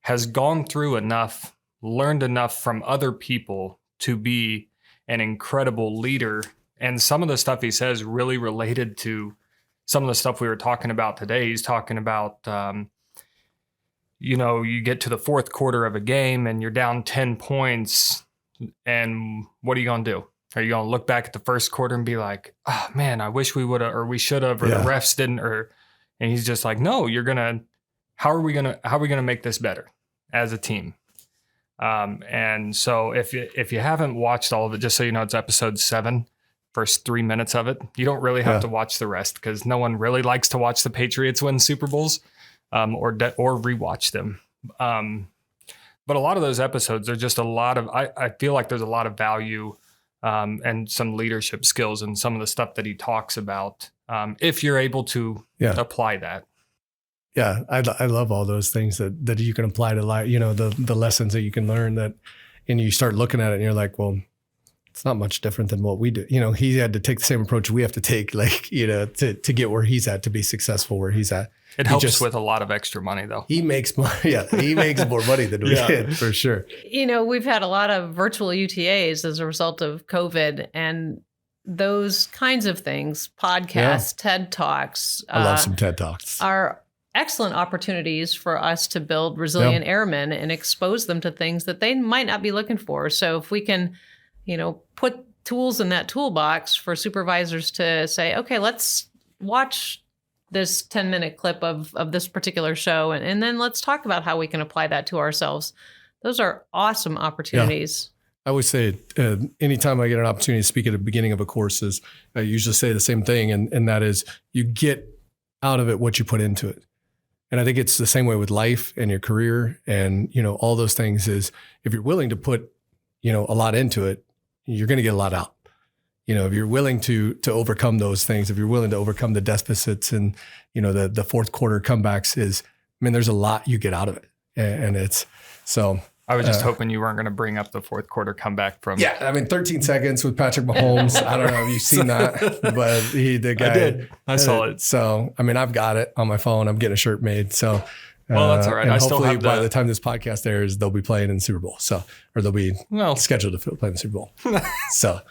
has gone through enough, learned enough from other people to be an incredible leader. And some of the stuff he says really related to some of the stuff we were talking about today. He's talking about, you know, you get to the fourth quarter of a game and you're down 10 points. And what are you going to do? Are you going to look back at the first quarter and be like, oh man, I wish we would have, or we should have, or the refs didn't, and he's just like, no, how are we going to make this better as a team? And so if you haven't watched all of it, just so you know, it's episode 7. first 3 minutes of it. You don't really have to watch the rest because no one really likes to watch the Patriots win Super Bowls or rewatch them. But a lot of those episodes are just a lot of, I feel like there's a lot of value and some leadership skills and some of the stuff that he talks about if you're able to apply that. Yeah, I love all those things that you can apply to life, the lessons that you can learn that, and you start looking at it and you're like, well, it's not much different than what we do. He had to take the same approach we have to take, to get where he's at, to be successful where he's at. It helps with a lot of extra money though. He makes money. Yeah. He makes more money than we did for sure. We've had a lot of virtual UTAs as a result of COVID, and those kinds of things, podcasts, TED Talks. I love some TED Talks. Are excellent opportunities for us to build resilient airmen and expose them to things that they might not be looking for. So if we can, put tools in that toolbox for supervisors to say, okay, let's watch this 10-minute clip of this particular show, and then let's talk about how we can apply that to ourselves. Those are awesome opportunities. I always say, anytime I get an opportunity to speak at the beginning of a course, I usually say the same thing, and that is, you get out of it what you put into it. And I think it's the same way with life and your career and, all those things is, if you're willing to put, a lot into it, you're going to get a lot out. If you're willing to overcome those things, if you're willing to overcome the deficits and, the fourth quarter comebacks there's a lot you get out of it. And it's so. I was just hoping you weren't going to bring up the fourth quarter comeback from. Yeah. 13 seconds with Patrick Mahomes. I don't know if you've seen that, but the guy. I did. I saw it. So, I've got it on my phone. I'm getting a shirt made. So. Well, that's all right. I still have by the time this podcast airs, they'll be playing in the Super Bowl. So, or they'll be scheduled to play in the Super Bowl. So.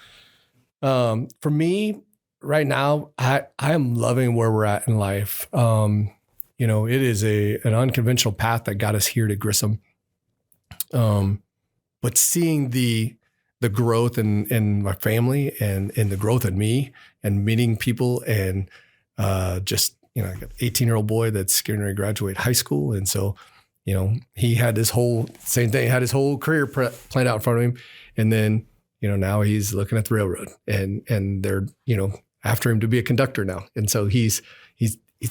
For me right now, I am loving where we're at in life. It is an unconventional path that got us here to Grissom. But seeing the growth in my family and the growth in me and meeting people and, I got an 18-year-old boy that's getting ready to graduate high school. And so, he had this whole same thing, had his whole career planned out in front of him. And then, now he's looking at the railroad and they're, after him to be a conductor now. And so he's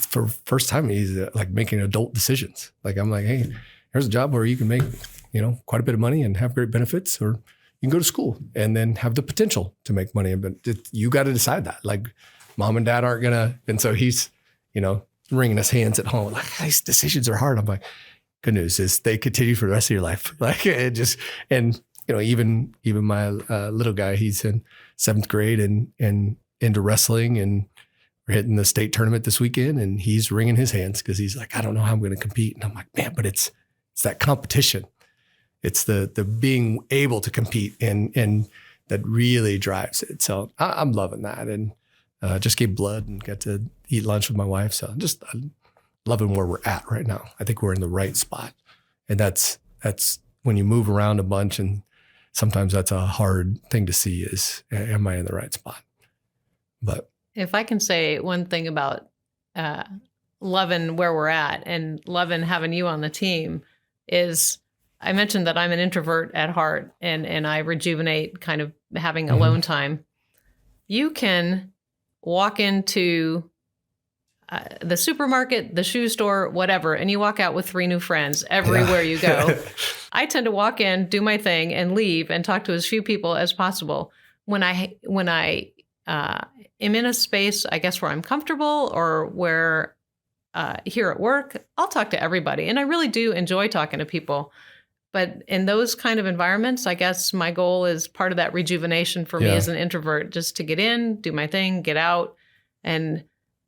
for first time, he's like making adult decisions. Like, I'm like, hey, here's a job where you can make, quite a bit of money and have great benefits, or you can go to school and then have the potential to make money. But you got to decide that. Like, mom and dad aren't gonna. And so he's, wringing his hands at home. Like, these decisions are hard. I'm like, good news is they continue for the rest of your life. Like, even my little guy, he's in 7th grade and into wrestling, and we're hitting the state tournament this weekend, and he's wringing his hands because he's like, I don't know how I'm going to compete. And I'm like, man, but it's that competition. It's the being able to compete and that really drives it. So I'm loving that. And just gave blood and got to eat lunch with my wife. So I'm loving where we're at right now. I think we're in the right spot. And that's when you move around a bunch, and sometimes that's a hard thing to see is, am I in the right spot? But if I can say one thing about loving where we're at and loving having you on the team is, I mentioned that I'm an introvert at heart and I rejuvenate kind of having alone time. You can walk into the supermarket, the shoe store, whatever, and you walk out with 3 new friends everywhere you go. I tend to walk in, do my thing, and leave and talk to as few people as possible. When I am in a space, I guess, where I'm comfortable or where here at work, I'll talk to everybody. And I really do enjoy talking to people. But in those kind of environments, I guess my goal is part of that rejuvenation for me as an introvert, just to get in, do my thing, get out. And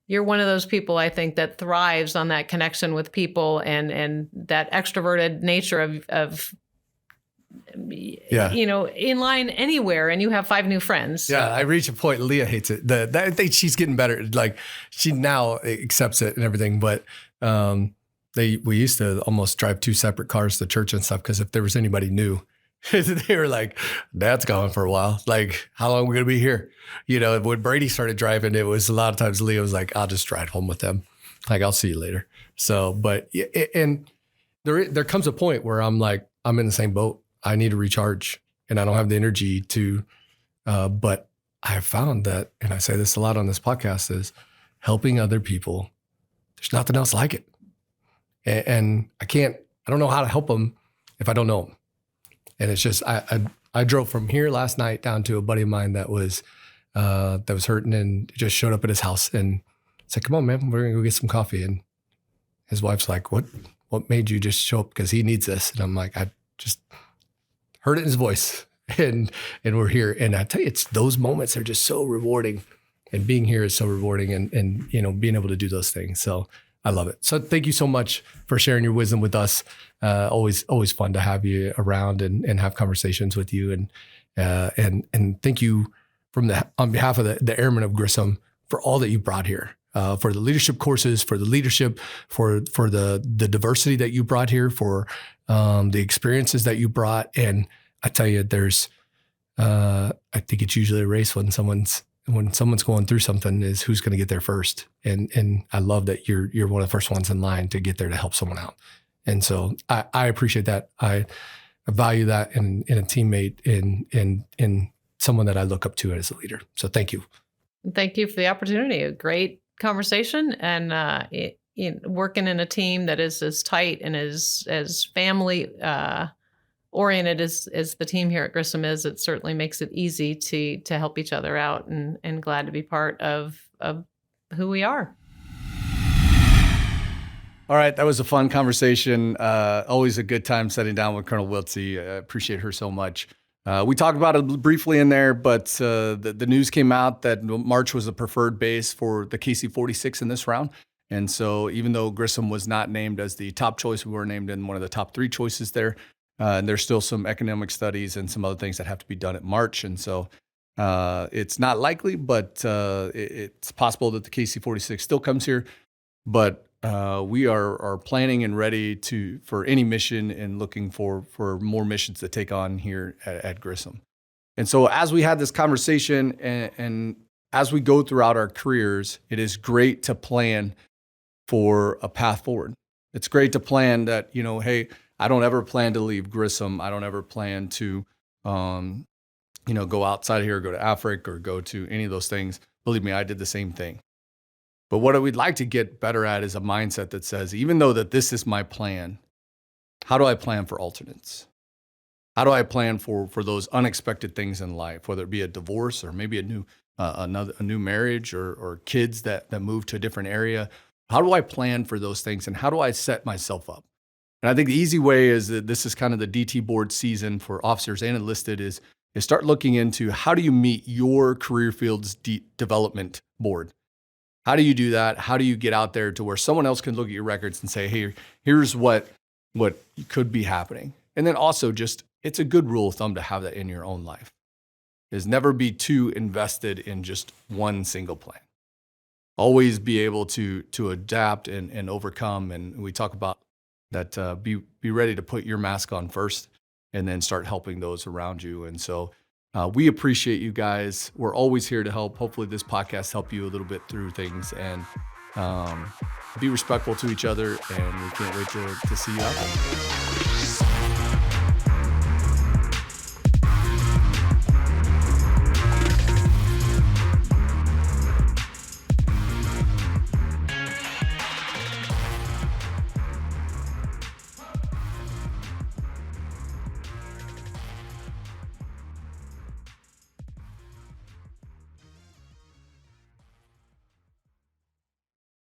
you're one of those people, I think, that thrives on that connection with people and that extroverted nature of in line anywhere, and you have 5 new friends. Yeah, I reach a point. Leah hates it. I think she's getting better. Like, she now accepts it and everything. But we used to almost drive 2 separate cars to church and stuff, because if there was anybody new, they were like, Dad's gone for a while. Like, how long are we going to be here? When Brady started driving, it was a lot of times Leah was like, I'll just drive home with them. Like, I'll see you later. So, but, and there comes a point where I'm like, I'm in the same boat. I need to recharge and I don't have the energy to, but have found that, and I say this a lot on this podcast, is helping other people. There's nothing else like it. And I don't know how to help them if I don't know them. And it's just, I drove from here last night down to a buddy of mine that was hurting and just showed up at his house and said, come on, man, we're going to go get some coffee. And his wife's like, what made you just show up? Because he needs this. And I'm like, I just heard it in his voice and we're here. And I tell you, it's those moments are just so rewarding, and being here is so rewarding, and being able to do those things. So I love it. So thank you so much for sharing your wisdom with us. Always fun to have you around and have conversations with you. And thank you on behalf of the Airmen of Grissom for all that you brought here, for the leadership courses, for the leadership, for the diversity that you brought here, for the experiences that you brought. And I tell you, I think it's usually a race when someone's going through something, is who's going to get there first. And I love that you're one of the first ones in line to get there to help someone out. And so I appreciate that. I value that in a teammate, in someone that I look up to as a leader. So thank you. Thank you for the opportunity. A great conversation, and working in a team that is as tight and as family oriented as the team here at Grissom is, it certainly makes it easy to help each other out, and glad to be part of who we are. All right, that was a fun conversation. Always a good time sitting down with Colonel Wiltse. I appreciate her so much. We talked about it briefly in there, but the news came out that March was the preferred base for the KC-46 in this round. And so even though Grissom was not named as the top choice, we were named in one of the top 3 choices there. And there's still some economic studies and some other things that have to be done at March. And so it's not likely, but it's possible that the KC-46 still comes here. But we are planning and ready for any mission, and looking for more missions to take on here at Grissom. And so as we had this conversation, and as we go throughout our careers, it is great to plan for a path forward. It's great to plan that, hey, I don't ever plan to leave Grissom. I don't ever plan to, go outside here, go to Africa, or go to any of those things. Believe me, I did the same thing. But what we'd like to get better at is a mindset that says, even though that this is my plan, how do I plan for alternates? How do I plan for those unexpected things in life, whether it be a divorce or maybe a new marriage, or kids that move to a different area? How do I plan for those things, and how do I set myself up? And I think the easy way is that this is kind of the DT board season for officers and enlisted, is start looking into how do you meet your career field's development board. How do you do that? How do you get out there to where someone else can look at your records and say, hey, here's what could be happening? And then also, just, it's a good rule of thumb to have that in your own life, is never be too invested in just one single plan. Always be able to adapt and overcome. And we talk about that, be ready to put your mask on first, and then start helping those around you. And so we appreciate you guys. We're always here to help. Hopefully this podcast helped you a little bit through things, and be respectful to each other. And we can't wait to see you out there.